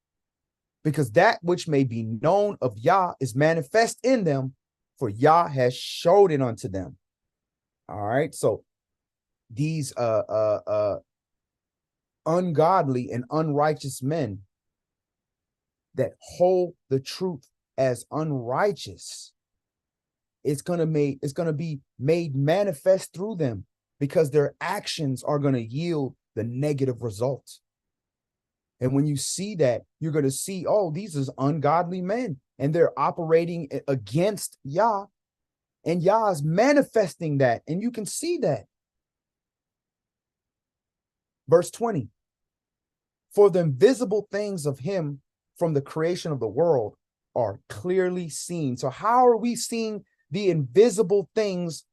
because that which may be known of Yah is manifest in them, for Yah has showed it unto them. All right, so these ungodly and unrighteous men that hold the truth as unrighteous, it's going to be made manifest through them, because their actions are going to yield the negative results. And when you see that, you're going to see, oh, these are ungodly men, and they're operating against Yah, and Yah is manifesting that, and you can see that. Verse 20, for the invisible things of him from the creation of the world are clearly seen. So how are we seeing the invisible things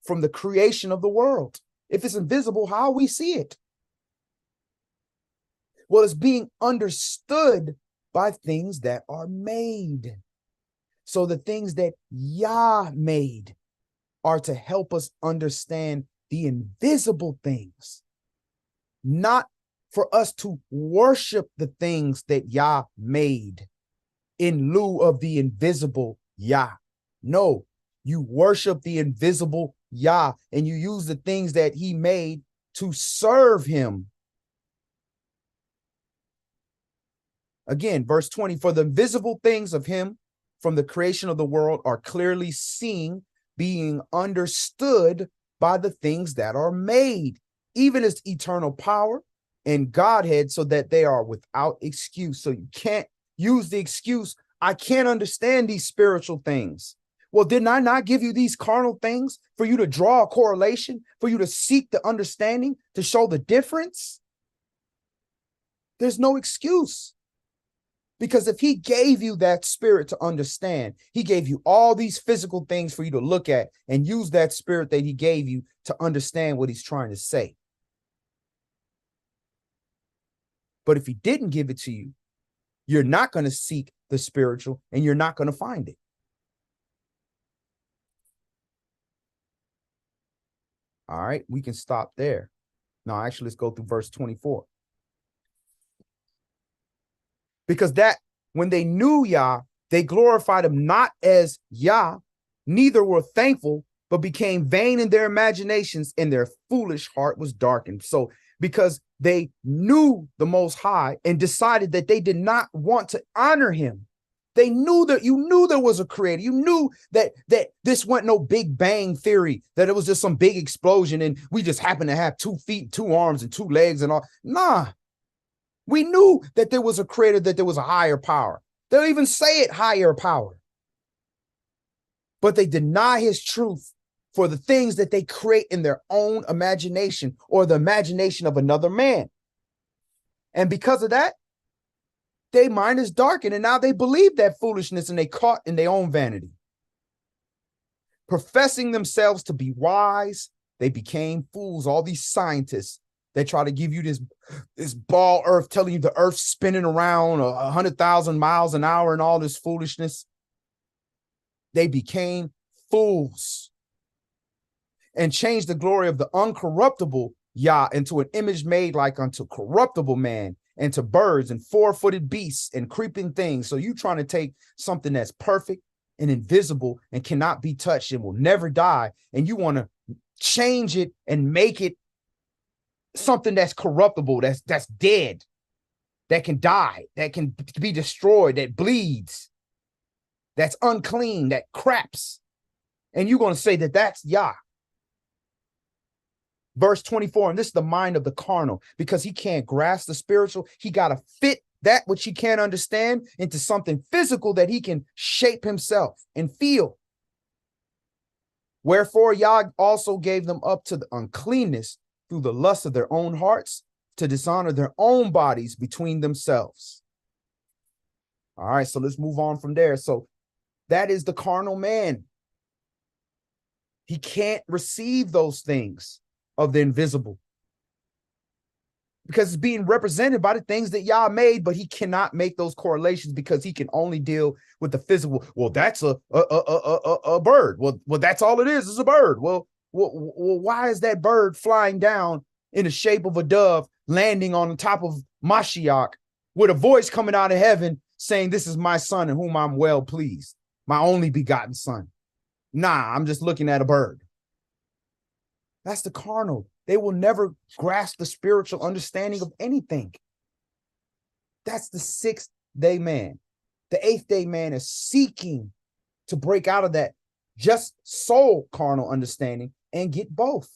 from the creation of the world. If it's invisible, how we see it? Well, it's being understood by things that are made. So the things that Yah made are to help us understand the invisible things, not for us to worship the things that Yah made in lieu of the invisible Yah. No, you worship the invisible Yah and you use the things that he made to serve him. Again, verse 20, for the visible things of him from the creation of the world are clearly seen, being understood by the things that are made, even his eternal power and Godhead, so that they are without excuse. So you can't use the excuse, I can't understand these spiritual things. Well, didn't I not give you these carnal things for you to draw a correlation, for you to seek the understanding, to show the difference? There's no excuse. Because if he gave you that spirit to understand, he gave you all these physical things for you to look at and use that spirit that he gave you to understand what he's trying to say. But if he didn't give it to you, you're not going to seek the spiritual and you're not going to find it. All right, we can stop there. Now, actually, let's go through verse 24. Because that when they knew Yah, they glorified him not as Yah, neither were thankful, but became vain in their imaginations, and their foolish heart was darkened. So because they knew the Most High and decided that they did not want to honor him, they knew that you knew there was a creator. You knew that this wasn't no big bang theory, that it was just some big explosion and we just happened to have 2 feet, 2 arms, and 2 legs and all. Nah. We knew that there was a creator, that there was a higher power. They'll even say it, higher power. But they deny his truth for the things that they create in their own imagination or the imagination of another man. And because of that, their mind is darkened, and now they believe that foolishness and they caught in their own vanity. Professing themselves to be wise, they became fools. All these scientists, they try to give you this ball earth, telling you the earth's spinning around 100,000 miles an hour and all this foolishness. They became fools and changed the glory of the uncorruptible Yah into an image made like unto corruptible man, and to birds and 4-footed beasts and creeping things. So you trying to take something that's perfect and invisible and cannot be touched and will never die, and you want to change it and make it something that's corruptible, that's dead, that can die, that can be destroyed, that bleeds, that's unclean, that craps. And you're going to say that that's Yah. Verse 24, and this is the mind of the carnal, because he can't grasp the spiritual. He got to fit that which he can't understand into something physical that he can shape himself and feel. Wherefore Yah also gave them up to the uncleanness through the lust of their own hearts, to dishonor their own bodies between themselves. All right, so let's move on from there. So that is the carnal man. He can't receive those things of the invisible because it's being represented by the things that Yah made, but he cannot make those correlations because he can only deal with the physical. Well, that's a bird. Well, that's all it is a bird. Well, why is that bird flying down in the shape of a dove, landing on the top of Mashiach with a voice coming out of heaven saying, this is my son in whom I'm well pleased, my only begotten son? Nah, I'm just looking at a bird. That's the carnal. They will never grasp the spiritual understanding of anything. That's the 6th day man. The 8th day man is seeking to break out of that just soul carnal understanding and get both,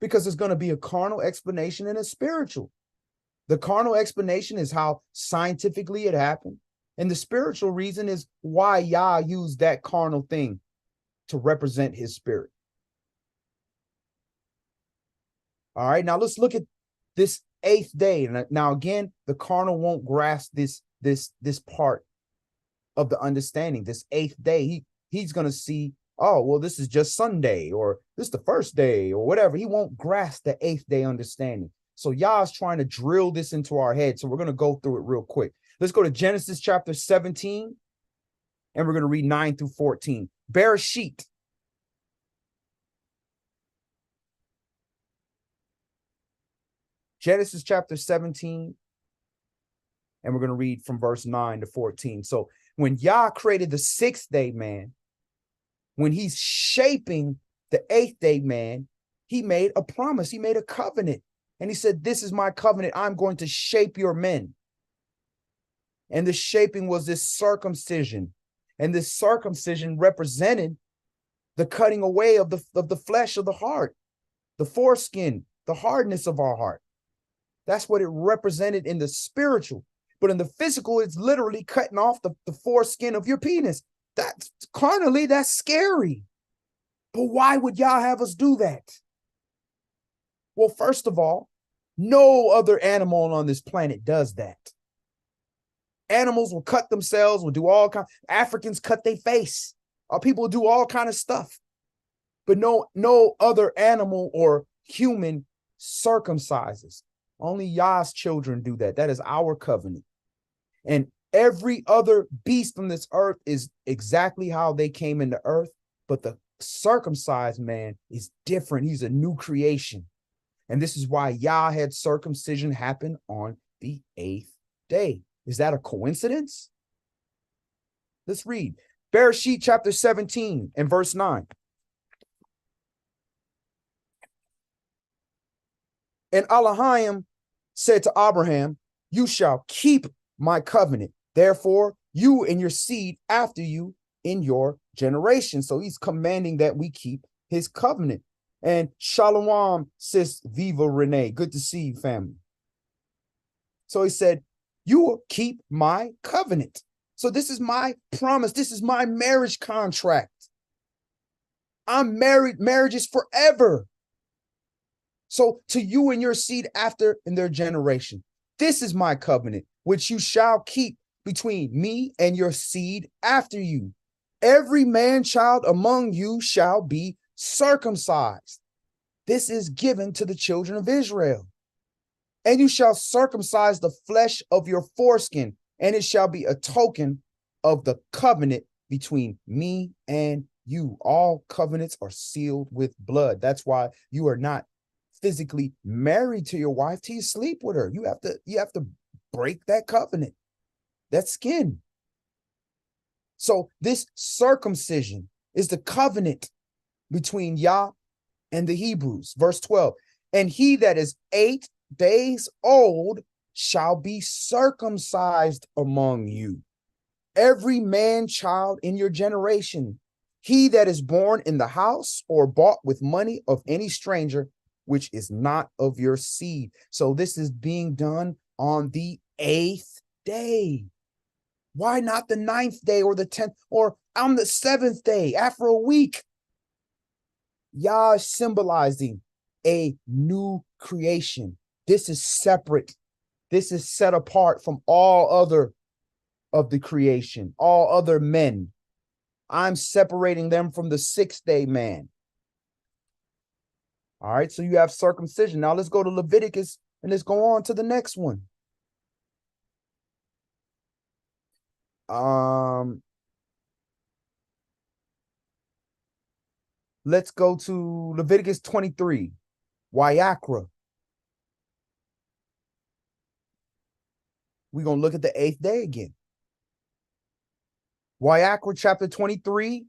because there's going to be a carnal explanation and a spiritual. The carnal explanation is how scientifically it happened, and the spiritual reason is why Yah used that carnal thing to represent his spirit. All right, now let's look at this 8th day. And now again, the carnal won't grasp this part of the understanding. This 8th day, he's going to see, oh, well, this is just Sunday, or this is the first day, or whatever. He won't grasp the eighth day understanding. So Yah is trying to drill this into our head. So we're going to go through it real quick. Let's go to Genesis chapter 17, and we're going to read 9 through 14. Bereshit. Genesis chapter 17, and we're going to read from verse 9 to 14. So when Yah created the sixth day man, when he's shaping the eighth day man, he made a promise. He made a covenant. And he said, this is my covenant. I'm going to shape your men. And the shaping was this circumcision. And this circumcision represented the cutting away of the flesh of the heart, the foreskin, the hardness of our heart. That's what it represented in the spiritual. But in the physical, it's literally cutting off the foreskin of your penis. That's carnally, that's scary. But why would Yah have us do that? Well, first of all, no other animal on this planet does that. Animals will cut themselves, will do all kinds. Africans cut their face. People do all kind of stuff. But no other animal or human circumcises. Only Yah's children do that. That is our covenant. And every other beast on this earth is exactly how they came into earth. But the circumcised man is different. He's a new creation. And this is why Yah had circumcision happen on the eighth day. Is that a coincidence? Let's read. Bereshit chapter 17 and verse 9. And Elohim said to Abraham, you shall keep my covenant. Therefore, you and your seed after you in your generation. So he's commanding that we keep his covenant. And Shalom, sis Viva Renee. Good to see you, family. So he said, you will keep my covenant. So this is my promise. This is my marriage contract. I'm married. Marriage is forever. So to you and your seed after in their generation, this is my covenant, which you shall keep between me and your seed after you. Every man-child among you shall be circumcised. This is given to the children of Israel. And you shall circumcise the flesh of your foreskin, and it shall be a token of the covenant between me and you. All covenants are sealed with blood. That's why you are not physically married to your wife till you sleep with her. You have to break that covenant, that skin. So this circumcision is the covenant between Yah and the Hebrews. Verse 12, and he that is 8 days old shall be circumcised among you, every man child in your generation, he that is born in the house or bought with money of any stranger, which is not of your seed. So this is being done on the 8th day. Why not the 9th day or the 10th or on the 7th day after a week? Yah is symbolizing a new creation. This is separate. This is set apart from all other of the creation, all other men. I'm separating them from the 6th day man. All right, so you have circumcision. Now let's go to Leviticus and let's go on to the next one. Let's go to Leviticus 23, YAH. We're going to look at the 8th day again. YAH chapter 23,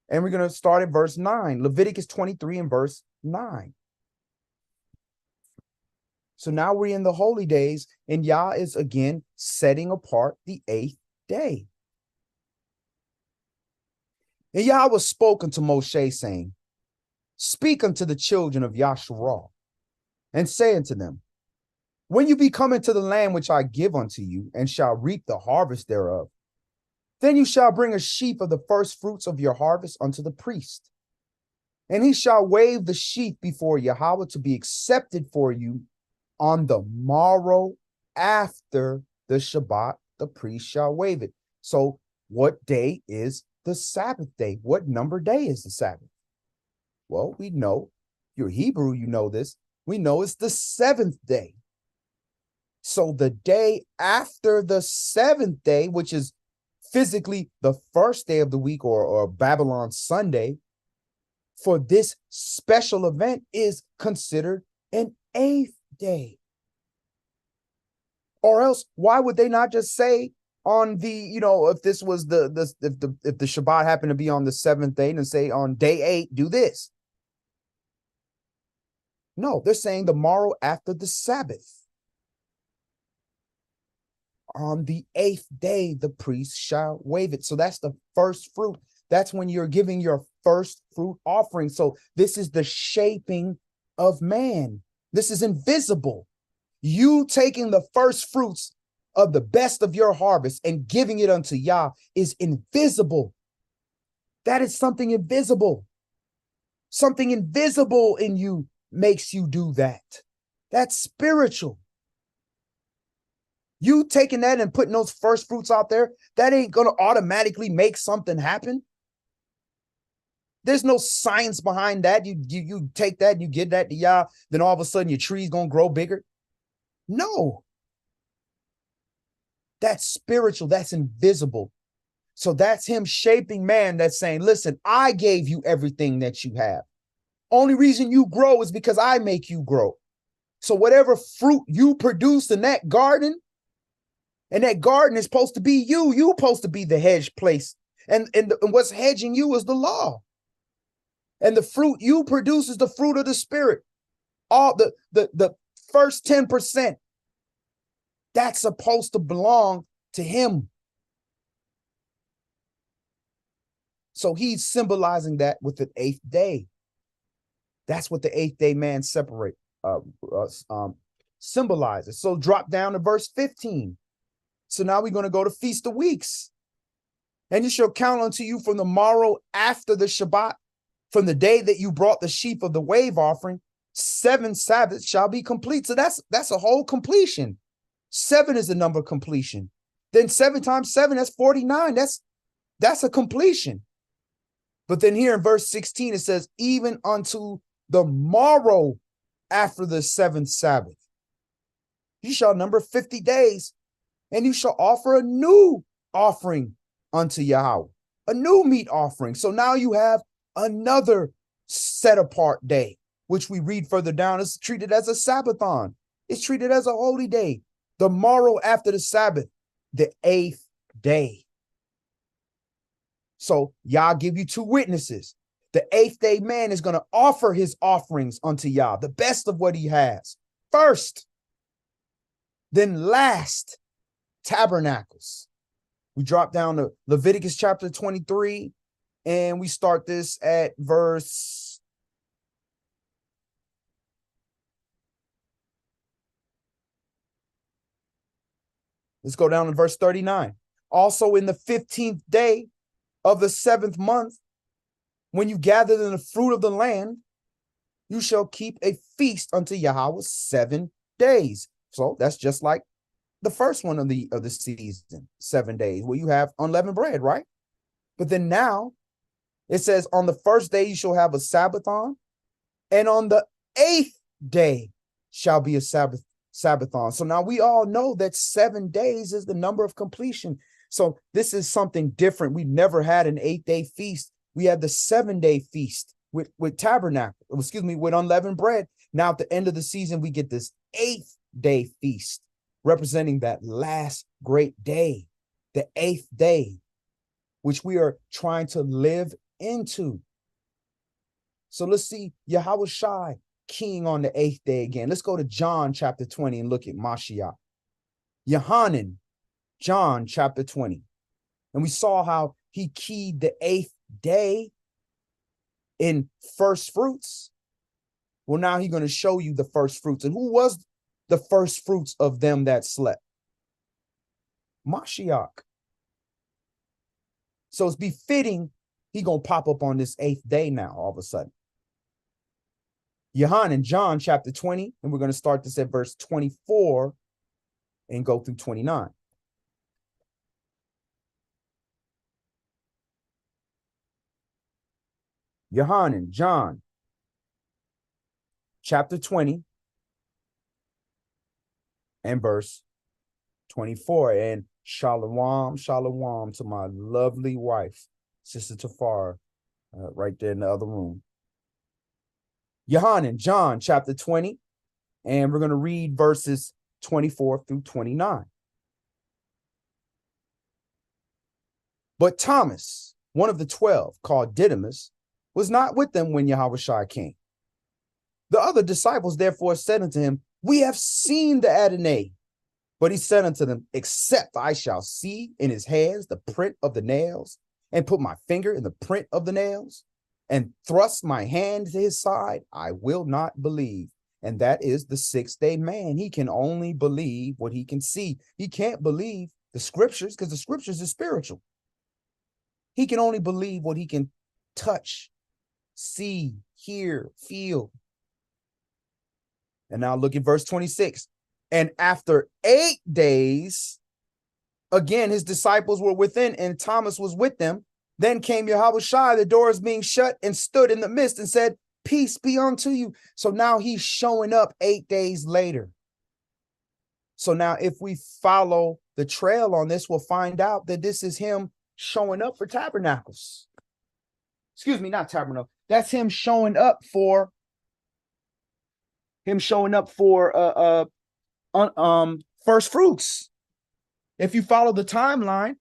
and we're going to start at verse 9. Leviticus 23 and verse 9. So now we're in the holy days, and Yah is again setting apart the 8th day. And Yah was spoken to Moshe, saying, speak unto the children of Yasharah, and say unto them, when you be come into the land which I give unto you, and shall reap the harvest thereof, then you shall bring a sheaf of the first fruits of your harvest unto the priest. And he shall wave the sheaf before Yahweh to be accepted for you on the morrow after the Shabbat, the priest shall wave it. So what day is the Sabbath day. What number day is the Sabbath? Well, we know, you're Hebrew, you know this. We know it's the seventh day. So the day after the seventh day, which is physically the first day of the week, or Babylon Sunday, for this special event is considered an eighth day. Or else, why would they not just say on the, if this was if the Shabbat happened to be on the seventh day, and say on day 8, do this? No, they're saying the morrow after the Sabbath. On the 8th day, the priest shall wave it. So that's the first fruit. That's when you're giving your first fruit offering. So this is the shaping of man. This is invisible. You taking the first fruits of the best of your harvest and giving it unto Yah is invisible. That is something invisible. Something invisible in you makes you do that. That's spiritual. You taking that and putting those first fruits out there, that ain't going to automatically make something happen. There's no science behind that. You take that and you give that to Yah, then all of a sudden your tree's going to grow bigger. No. That's spiritual. That's invisible. So that's him shaping man, that's saying, listen, I gave you everything that you have. Only reason you grow is because I make you grow. So whatever fruit you produce in that garden, and that garden is supposed to be you. You're supposed to be the hedge place. And what's hedging you is the law. And the fruit you produce is the fruit of the Spirit. All the first 10%, that's supposed to belong to him. So he's symbolizing that with the 8th day. That's what the 8th day man symbolizes. So drop down to verse 15. So now we're going to go to Feast of Weeks. And you shall count unto you from the morrow after the Shabbat, from the day that you brought the sheaf of the wave offering, 7 Sabbaths shall be complete. So that's a whole completion. 7 is the number of completion. Then 7 times 7, that's 49. That's a completion. But then here in verse 16, it says, even unto the morrow after the 7th Sabbath, you shall number 50 days. And you shall offer a new offering unto Yahweh, a new meat offering. So now you have another set apart day, which we read further down. It's treated as a Sabbathon. It's treated as a holy day. The morrow after the Sabbath, the 8th day. So Yah give you 2 witnesses. The 8th day man is going to offer his offerings unto Yah, the best of what he has. First, then last, tabernacles. We drop down to Leviticus chapter 23, and we start this at verse 39. Also in the 15th day of the 7th month, when you gather in the fruit of the land, you shall keep a feast unto Yahweh 7 days. So that's just like the first one of the season, 7 days, where you have unleavened bread, right? But then now it says on the first day you shall have a Sabbathon, and on the 8th day shall be a Sabbathon. So now we all know that 7 days is the number of completion. So this is something different. We've never had an 8-day feast. We had the 7-day feast with tabernacle, with unleavened bread. Now at the end of the season, we get this 8th day feast, representing that last great day, the 8th day, which we are trying to live into. So let's see Yahweh Shai king on the 8th day again. Let's go to John chapter 20 and look at Mashiach. Yohanan, John chapter 20. And we saw how he keyed the 8th day in first fruits. Well, now he's going to show you the first fruits. And who was the first fruits of them that slept? Mashiach. So it's befitting he's going to pop up on this 8th day now, all of a sudden. Yohanan, John chapter 20, and we're going to start this at verse 24 and go through 29. Yohanan, John, chapter 20 and verse 24. And shalom, shalom to my lovely wife, Sister Tafara, right there in the other room. Yohanan, John, chapter 20, and we're going to read verses 24 through 29. But Thomas, one of the 12, called Didymus, was not with them when Yahushua came. The other disciples therefore said unto him, We have seen the Adonai. But he said unto them, Except I shall see in his hands the print of the nails, and put my finger in the print of the nails, and thrust my hand to his side, I will not believe. And that is the sixth-day man. He can only believe what he can see. He can't believe the scriptures because the scriptures are spiritual. He can only believe what he can touch, see, hear, feel. And now look at verse 26. And after 8 days, again, his disciples were within and Thomas was with them. Then came Yahushua, the doors being shut, and stood in the midst and said, Peace be unto you. So now he's showing up 8 days later. So now if we follow the trail on this, we'll find out that this is him showing up for tabernacles. Excuse me, not tabernacle. That's him showing up for first fruits. If you follow the timeline,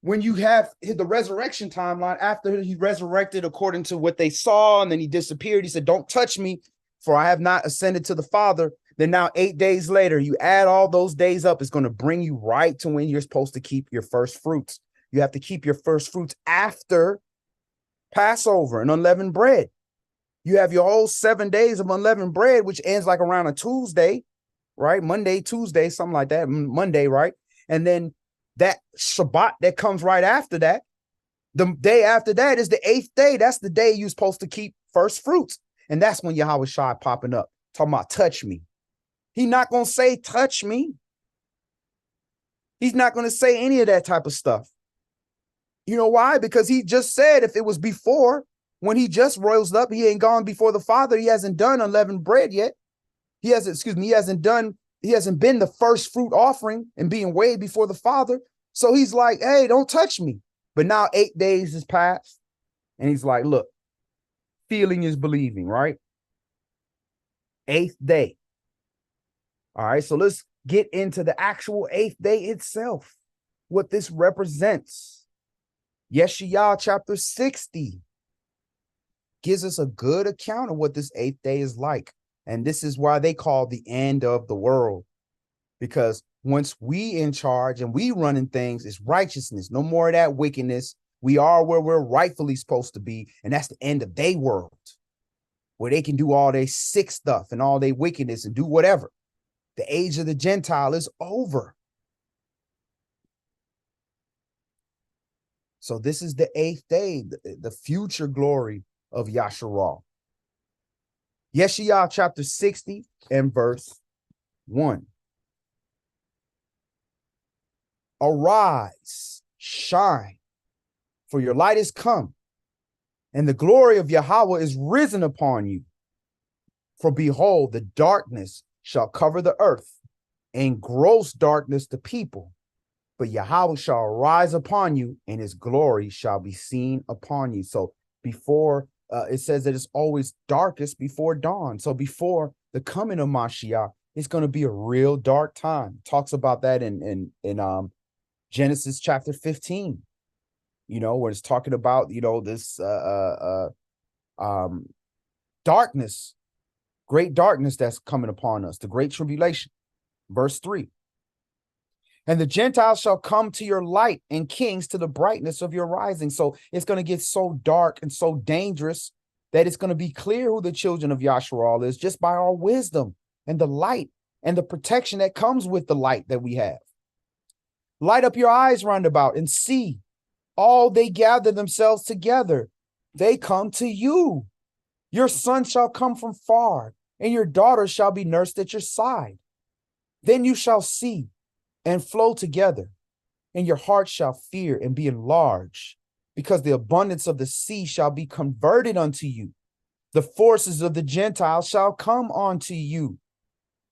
when you have the resurrection timeline, after he resurrected according to what they saw, and then he disappeared, he said, Don't touch me, for I have not ascended to the Father. Then now 8 days later, you add all those days up, it's going to bring you right to when you're supposed to keep your first fruits. You have to keep your first fruits after Passover and unleavened bread. You have your whole 7 days of unleavened bread, which ends like around a Tuesday, right? Monday, Tuesday, something like that. Monday, right? And then that Shabbat that comes right after that, the day after that is the 8th day. That's the day you're supposed to keep first fruits. And that's when Yahushua popping up, talking about touch me. He's not going to say touch me. He's not going to say any of that type of stuff. You know why? Because he just said if it was before, when he just rose up, he ain't gone before the Father. He hasn't done unleavened bread yet. He hasn't been the first fruit offering and being weighed before the Father. So he's like, hey, don't touch me. But now 8 days has passed. And he's like, look, feeling is believing, right? 8th day. All right, so let's get into the actual 8th day itself, what this represents. YAH chapter 60 gives us a good account of what this 8th day is like. And this is why they call the end of the world. Because once we in charge and we running things, it's righteousness. No more of that wickedness. We are where we're rightfully supposed to be. And that's the end of their world, where they can do all their sick stuff and all their wickedness and do whatever. The age of the Gentile is over. So this is the 8th day, the future glory of Yasharal. YAH chapter 60 and verse 1. Arise, shine, for your light is come, and the glory of Yahweh is risen upon you. For behold, the darkness shall cover the earth, and gross darkness the people. But Yahweh shall rise upon you, and his glory shall be seen upon you. So before it says that it's always darkest before dawn. So before the coming of Mashiach, it's going to be a real dark time. Talks about that in Genesis chapter 15, where it's talking about, this darkness, great darkness that's coming upon us, the great tribulation. Verse 3. And the Gentiles shall come to your light, and kings to the brightness of your rising. So it's going to get so dark and so dangerous that it's going to be clear who the children of Yasharal is just by our wisdom and the light and the protection that comes with the light that we have. Light up your eyes round about and see. All they gather themselves together. They come to you. Your son shall come from far, and your daughter shall be nursed at your side. Then you shall see and flow together, and your heart shall fear and be enlarged, because the abundance of the sea shall be converted unto you. The forces of the Gentiles shall come onto you.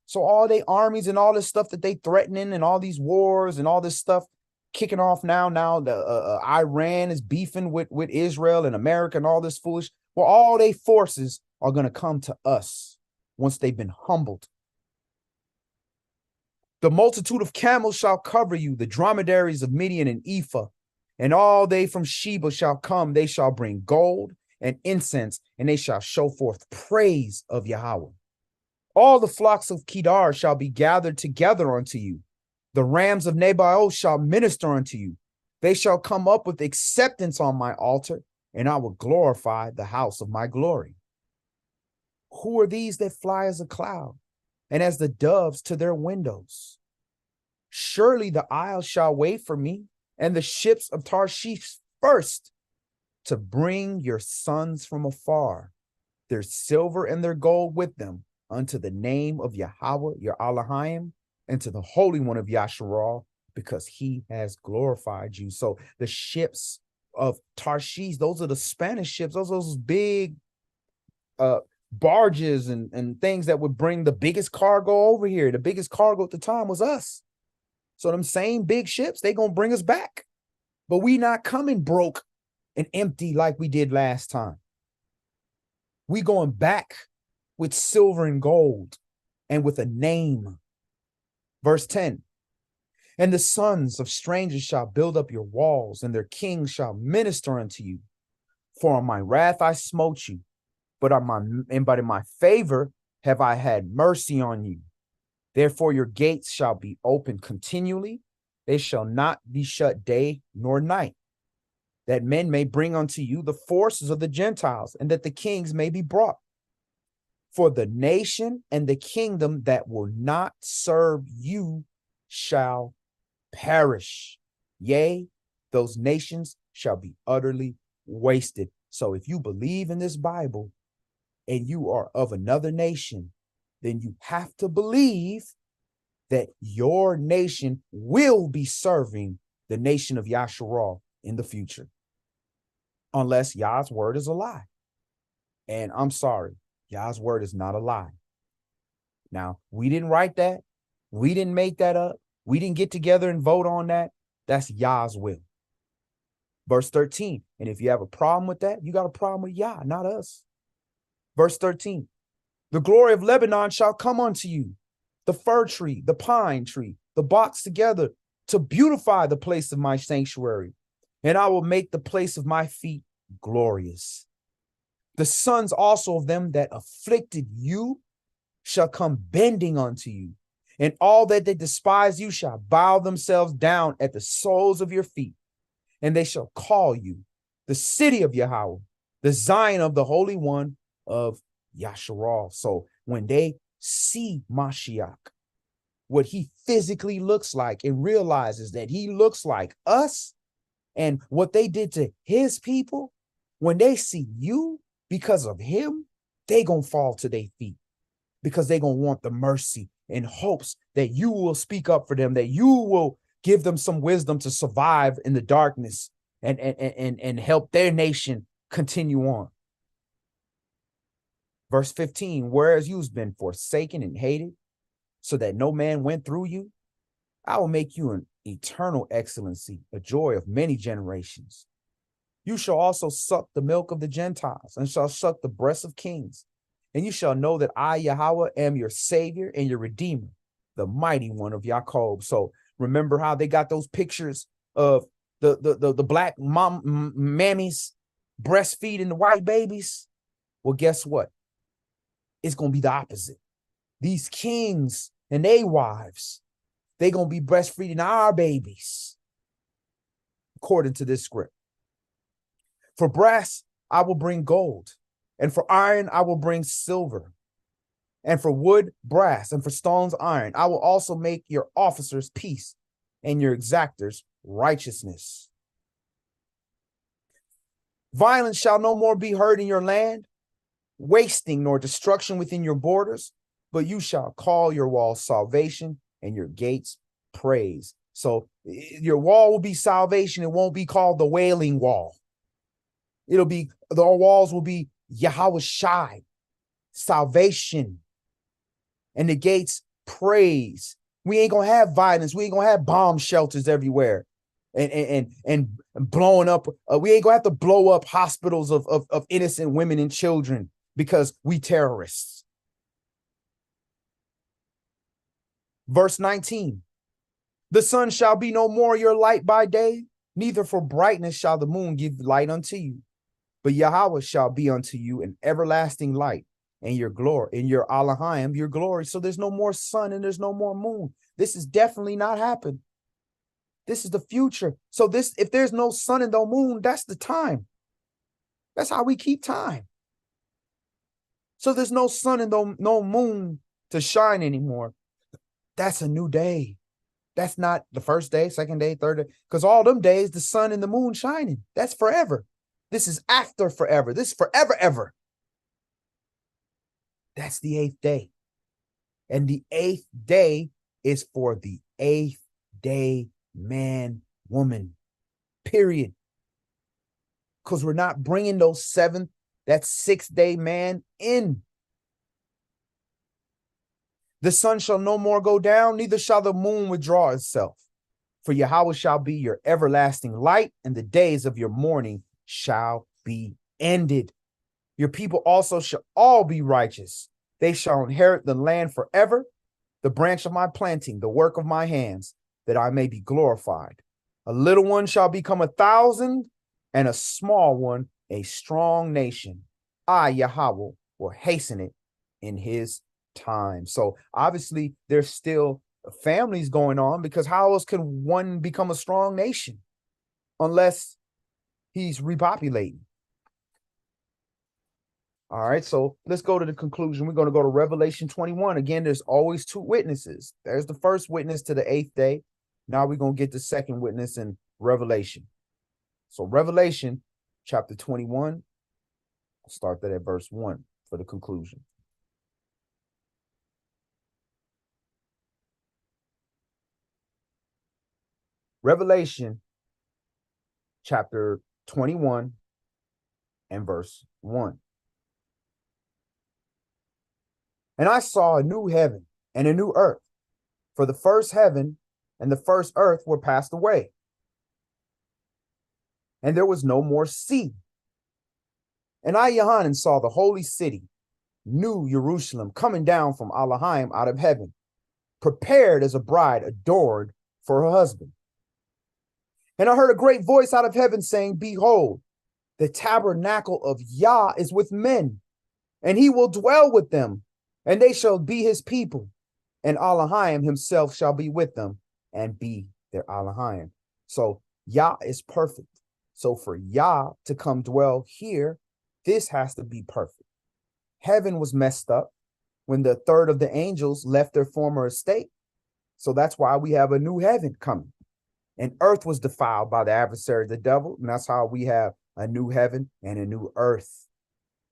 So all they armies and all this stuff that they threatening and all these wars and all this stuff kicking off now. Now the Iran is beefing with Israel and America and all this foolish. Well, all they forces are going to come to us once they've been humbled. The multitude of camels shall cover you, the dromedaries of Midian and Ephah, and all they from Sheba shall come. They shall bring gold and incense, and they shall show forth praise of Yahweh. All the flocks of Kedar shall be gathered together unto you. The rams of Nebaioth shall minister unto you. They shall come up with acceptance on my altar, and I will glorify the house of my glory. Who are these that fly as a cloud, and as the doves to their windows? Surely the isles shall wait for me, and the ships of Tarshish first, to bring your sons from afar, their silver and their gold with them, unto the name of Yahweh, your Elohim, and to the Holy One of Yasharal, because he has glorified you. So the ships of Tarshish, those are the Spanish ships, those big barges and things that would bring the biggest cargo over here. The biggest cargo at the time was us. So them same big ships, they gonna bring us back. But we not coming broke and empty like we did last time. We going back with silver and gold and with a name. Verse 10, and the sons of strangers shall build up your walls, and their kings shall minister unto you. For on my wrath I smote you, but in my favor have I had mercy on you. Therefore your gates shall be open continually. They shall not be shut day nor night, that men may bring unto you the forces of the Gentiles, and that the kings may be brought. For the nation and the kingdom that will not serve you shall perish. Yea, those nations shall be utterly wasted. So if you believe in this Bible and you are of another nation, then you have to believe that your nation will be serving the nation of Yasharal in the future, unless Yah's word is a lie. And I'm sorry, Yah's word is not a lie. Now, we didn't write that. We didn't make that up. We didn't get together and vote on that. That's Yah's will. Verse 13, and if you have a problem with that, you got a problem with Yah, not us. Verse 13, the glory of Lebanon shall come unto you, the fir tree, the pine tree, the box together, to beautify the place of my sanctuary, and I will make the place of my feet glorious. The sons also of them that afflicted you shall come bending unto you, and all that they despise you shall bow themselves down at the soles of your feet, and they shall call you the city of Yahweh, the Zion of the Holy One of Yasharal. So when they see Mashiach, what he physically looks like, and realizes that he looks like us and what they did to his people, when they see you because of him, they gonna fall to their feet, because they gonna want the mercy in hopes that you will speak up for them, that you will give them some wisdom to survive in the darkness and help their nation continue on. Verse 15, whereas you've been forsaken and hated, so that no man went through you, I will make you an eternal excellency, a joy of many generations. You shall also suck the milk of the Gentiles, and shall suck the breasts of kings. And you shall know that I, Yahweh, am your Savior and your Redeemer, the mighty one of Jacob. So remember how they got those pictures of the black mammies breastfeeding the white babies? Well, guess what? It's going to be the opposite. These kings and their wives, they're going to be breastfeeding our babies, according to this script. For brass, I will bring gold, and for iron, I will bring silver, and for wood, brass, and for stones, iron. I will also make your officers peace, and your exactors righteousness. Violence shall no more be heard in your land, wasting nor destruction within your borders, but you shall call your walls salvation and your gates praise. So your wall will be salvation. It won't be called the Wailing Wall. The walls will be Yahweh Shai, salvation, and the gates praise. We ain't gonna have violence. We ain't gonna have bomb shelters everywhere, and blowing up. We ain't gonna have to blow up hospitals of innocent women and children because we terrorists. Verse 19. The sun shall be no more your light by day, neither for brightness shall the moon give light unto you. But Yahweh shall be unto you an everlasting light, and your glory, in your Elohim, your glory. So there's no more sun and there's no more moon. This is definitely not happened. This is the future. So if there's no sun and no moon, that's the time. That's how we keep time. So there's no sun and no moon to shine anymore. That's a new day. That's not the first day, second day, third day, because all them days, the sun and the moon shining. That's forever. This is after forever. This is forever, ever. That's the 8th day. And the 8th day is for the 8th day man, woman, period. Because we're not bringing that 6th day man in. The sun shall no more go down, neither shall the moon withdraw itself. For Yahweh shall be your everlasting light, and the days of your mourning shall be ended. Your people also shall all be righteous. They shall inherit the land forever, the branch of my planting, the work of my hands, that I may be glorified. A little one shall become 1,000, and a small one a strong nation. I, Yahweh, will hasten it in his time. So obviously there's still families going on, because how else can one become a strong nation unless he's repopulating? All right, so let's go to the conclusion. We're going to go to Revelation 21. Again, there's always 2 witnesses. There's the first witness to the 8th day. Now we're going to get the second witness in Revelation. So Revelation chapter 21, I'll start that at verse 1 for the conclusion. Revelation chapter 21 and verse 1. And I saw a new heaven and a new earth, for the first heaven and the first earth were passed away, and there was no more sea. And I, Yohanan, saw the holy city, New Jerusalem, coming down from Elohim out of heaven, prepared as a bride adorned for her husband. And I heard a great voice out of heaven saying, Behold, the tabernacle of YAH is with men, and he will dwell with them, and they shall be his people, and Elohim himself shall be with them and be their Elohim. So YAH is perfect. So for YAH to come dwell here, this has to be perfect. Heaven was messed up when the third of the angels left their former estate. So that's why we have a new heaven coming. And earth was defiled by the adversary, the devil. And that's how we have a new heaven and a new earth.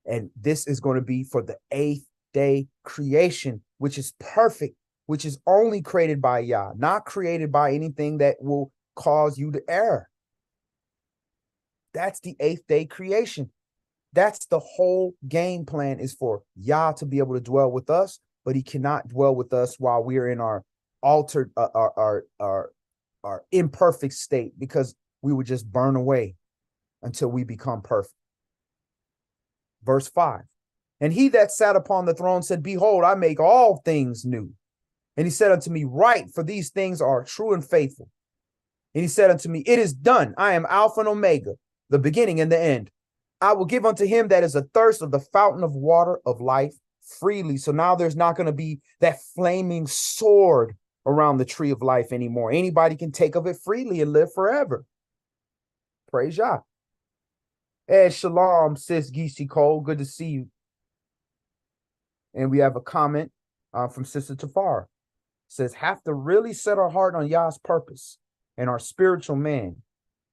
And this is going to be for the 8th day creation, which is perfect, which is only created by YAH, not created by anything that will cause you to err. That's the 8th day creation. That's the whole game plan, is for YAH to be able to dwell with us, but he cannot dwell with us while we're in our altered, our imperfect state, because we would just burn away until we become perfect. Verse 5. And he that sat upon the throne said, Behold, I make all things new. And he said unto me, Write, for these things are true and faithful. And he said unto me, It is done. I am Alpha and Omega, the beginning and the end. I will give unto him that is athirst of the fountain of water of life freely. So now there's not going to be that flaming sword around the tree of life anymore. Anybody can take of it freely and live forever. Praise Yah. Ed Shalom, sis Geesey Cole. Good to see you. And we have a comment from Sister Tafar. It says, have to really set our heart on Yah's purpose and our spiritual man,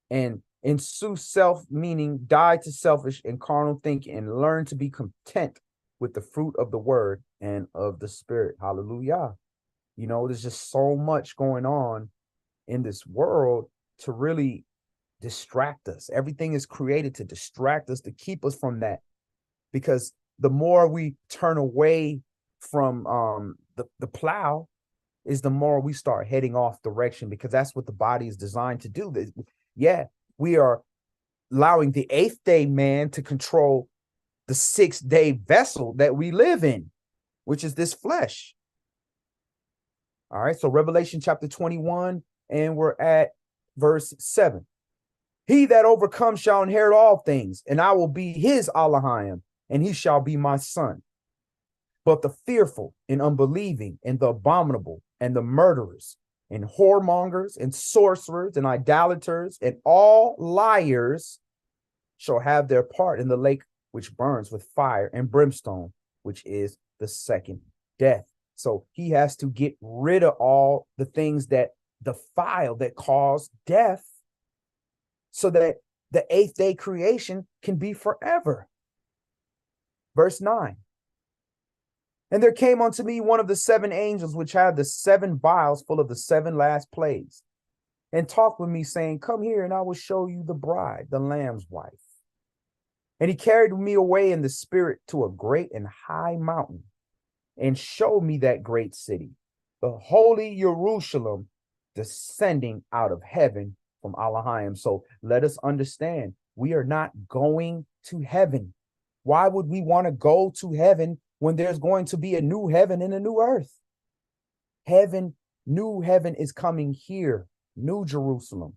and ensue self, meaning die to selfish and carnal thinking, and learn to be content with the fruit of the word and of the spirit. Hallelujah. You know, there's just so much going on in this world to really distract us. Everything is created to distract us, to keep us from that. Because the more we turn away from the plow, is the more we start heading off direction, because that's what the body is designed to do. Yeah, we are allowing the 8th day man to control the 6th day vessel that we live in, which is this flesh. All right, so Revelation chapter 21, and we're at verse 7. He that overcomes shall inherit all things, and I will be his Elohim, and he shall be my son. But the fearful and unbelieving and the abominable and the murderers and whoremongers and sorcerers and idolaters and all liars shall have their part in the lake which burns with fire and brimstone, which is the second death. So he has to get rid of all the things that defile, that cause death, so that the 8th day creation can be forever. Verse 9. And there came unto me one of the 7 angels, which had the 7 vials full of the 7 last plagues, and talked with me, saying, Come here, and I will show you the bride, the Lamb's wife. And he carried me away in the spirit to a great and high mountain, and showed me that great city, the holy Jerusalem, descending out of heaven from Elohim. So let us understand, we are not going to heaven. Why would we want to go to heaven when there's going to be a new heaven and a new earth? New heaven is coming here, New Jerusalem.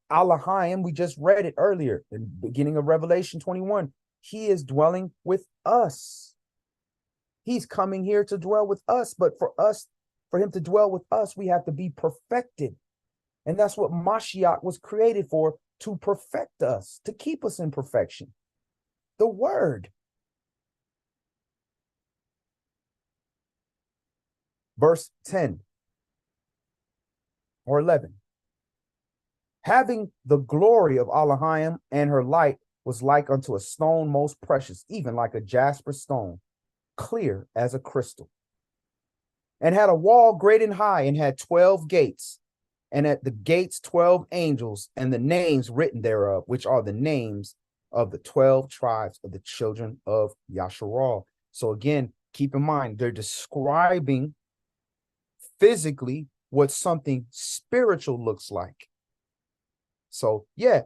Elohim, we just read it earlier, in the beginning of Revelation 21. He is dwelling with us. He's coming here to dwell with us, but for him to dwell with us, we have to be perfected. And that's what Mashiach was created for, to perfect us, to keep us in perfection. The word. Verse 10 or 11. Having the glory of Elohim, and her light was like unto a stone most precious, even like a jasper stone, clear as a crystal. And had a wall great and high, and had 12 gates, and at the gates 12 angels, and the names written thereof, which are the names of the 12 tribes of the children of Yasharal. So again, keep in mind, they're describing physically what something spiritual looks like. So yeah,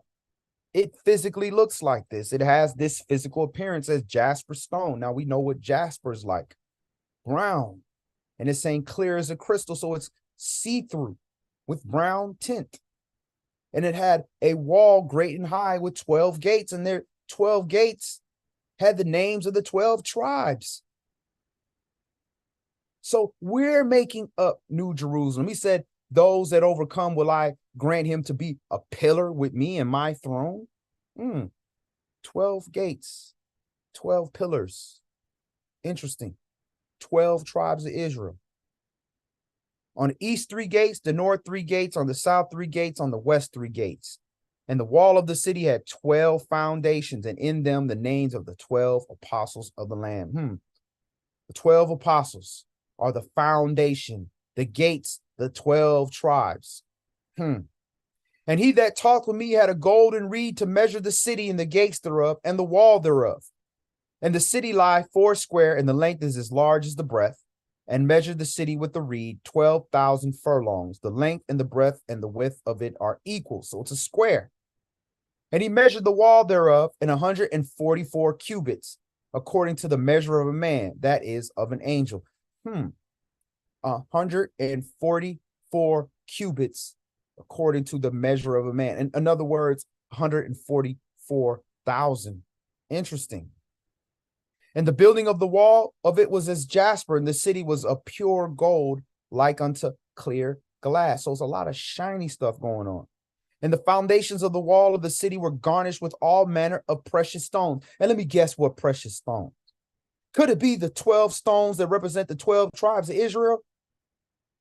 it physically looks like this. It has this physical appearance as jasper stone. Now we know what jasper is like, brown, and it's saying clear as a crystal. So it's see-through with brown tint. And it had a wall great and high with 12 gates, and their 12 gates had the names of the 12 tribes. So we're making up New Jerusalem. He said, those that overcome will I grant him to be a pillar with me in my throne. 12 gates, 12 pillars. Interesting. 12 tribes of Israel. On the east 3 gates, the north 3 gates, on the south 3 gates, on the west 3 gates. And the wall of the city had 12 foundations, and in them the names of the 12 apostles of the Lamb. The 12 apostles are the foundation, the gates, the 12 tribes. And he that talked with me had a golden reed to measure the city and the gates thereof and the wall thereof. And the city lie foursquare, and the length is as large as the breadth, and measured the city with the reed 12,000 furlongs. The length and the breadth and the width of it are equal. So it's a square. And he measured the wall thereof in 144 cubits, according to the measure of a man, that is, of an angel. 144 cubits, according to the measure of a man. And in other words, 144,000. Interesting. And the building of the wall of it was as jasper, and the city was of pure gold, like unto clear glass. So it's a lot of shiny stuff going on. And the foundations of the wall of the city were garnished with all manner of precious stones. And let me guess what precious stones. Could it be the 12 stones that represent the 12 tribes of Israel?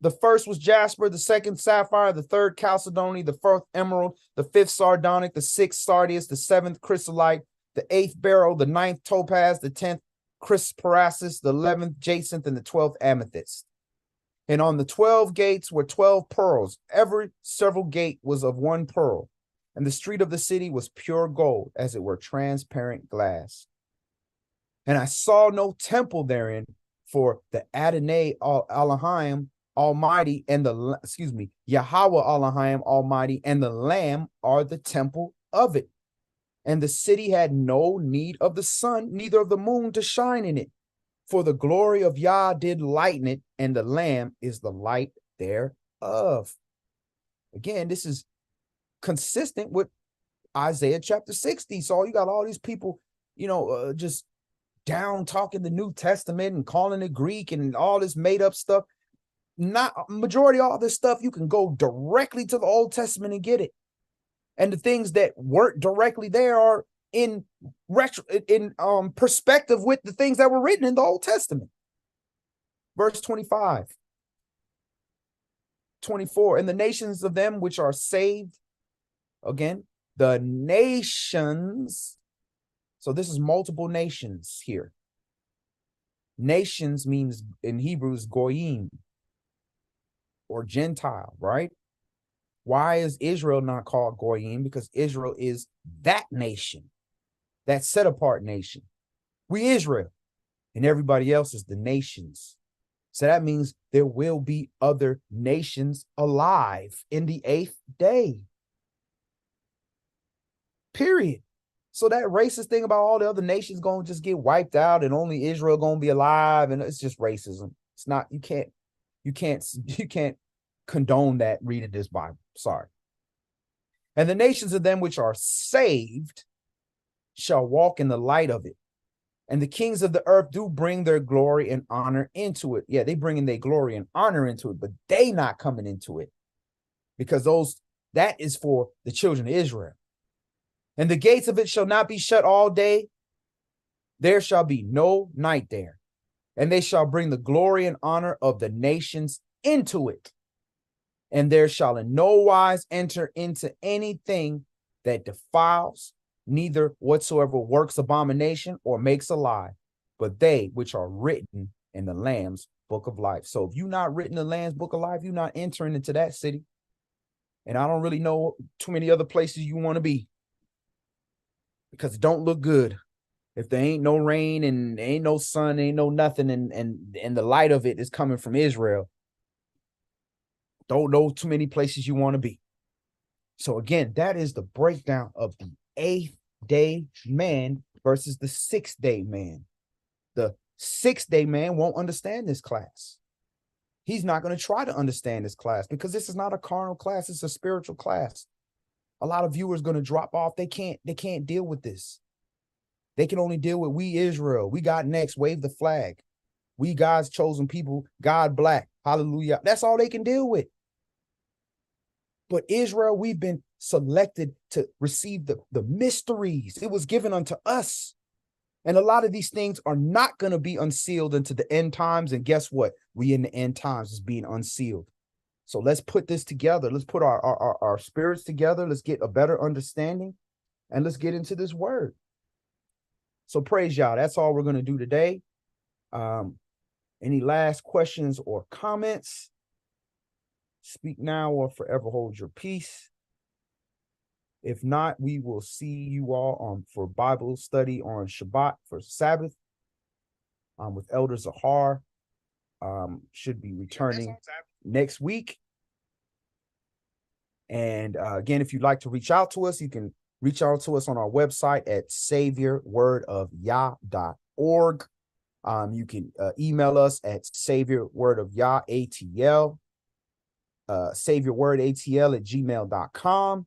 The first was jasper, the second sapphire, the third chalcedony, the fourth emerald, the fifth sardonyx, the sixth sardius, the seventh chrysolite, the eighth beryl, the ninth topaz, the 10th chrysoprasus, the 11th jacinth, and the 12th amethyst. And on the 12 gates were 12 pearls. Every several gate was of one pearl. And the street of the city was pure gold, as it were transparent glass. And I saw no temple therein, for the Adonai Elohim Almighty and Yahweh Elohim Almighty and the Lamb are the temple of it. And the city had no need of the sun, neither of the moon to shine in it. For the glory of Yah did lighten it, and the Lamb is the light thereof. Again, this is consistent with Isaiah chapter 60. So you got all these people, just down talking the New Testament and calling it Greek and all this made up stuff. Not majority of all this stuff, you can go directly to the Old Testament and get it. And the things that weren't directly there are in perspective with the things that were written in the Old Testament. Verse 25, 24, and the nations of them which are saved, again, the nations. So this is multiple nations here. Nations means in Hebrew is goyim or Gentile, right? Why is Israel not called goyim? Because Israel is that nation, that set apart nation. We Israel, and everybody else is the nations. So that means there will be other nations alive in the 8th day. Period. So that racist thing about all the other nations going to just get wiped out and only Israel going to be alive, and it's just racism. It's not, you can't condone that reading this Bible. Sorry. And the nations of them which are saved shall walk in the light of it. And the kings of the earth do bring their glory and honor into it. Yeah, they bringing their glory and honor into it, but they not coming into it, because that is for the children of Israel. And the gates of it shall not be shut all day. There shall be no night there. And they shall bring the glory and honor of the nations into it. And there shall in no wise enter into anything that defiles, neither whatsoever works abomination or makes a lie, but they which are written in the Lamb's book of life. So if you're not written in the Lamb's book of life, you're not entering into that city. And I don't really know too many other places you want to be, because it don't look good. If there ain't no rain and ain't no sun, ain't no nothing, and the light of it is coming from Israel, don't know too many places you want to be. So again, that is the breakdown of the 8th day man versus the 6th day man. The 6th day man won't understand this class. He's not going to try to understand this class, because this is not a carnal class. It's a spiritual class. A lot of viewers going to drop off. They can't deal with this. They can only deal with we Israel. We got next. Wave the flag. We God's chosen people. God black. Hallelujah. That's all they can deal with. But Israel, we've been selected to receive the mysteries. It was given unto us. And a lot of these things are not going to be unsealed into the end times. And guess what? We in the end times is being unsealed. So let's put this together. Let's put our spirits together. Let's get a better understanding, and let's get into this word. So praise y'all. That's all we're going to do today. Any last questions or comments? Speak now or forever hold your peace. If not, we will see you all for Bible study on Shabbat for Sabbath with Elder Zahar. Should be returning next week. And again, if you'd like to reach out to us, you can reach out to us on our website at saviorwordofyah.org. You can email us at saviorwordofyah, saviorwordatl@gmail.com.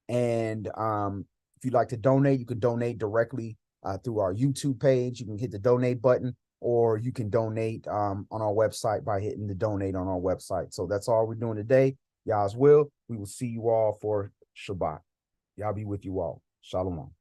And if you'd like to donate, you can donate directly through our YouTube page. You can hit the donate button, or you can donate on our website by hitting the donate on our website. So that's all we're doing today. Yah's will. We will see you all for Shabbat. Yah be with you all. Shalom.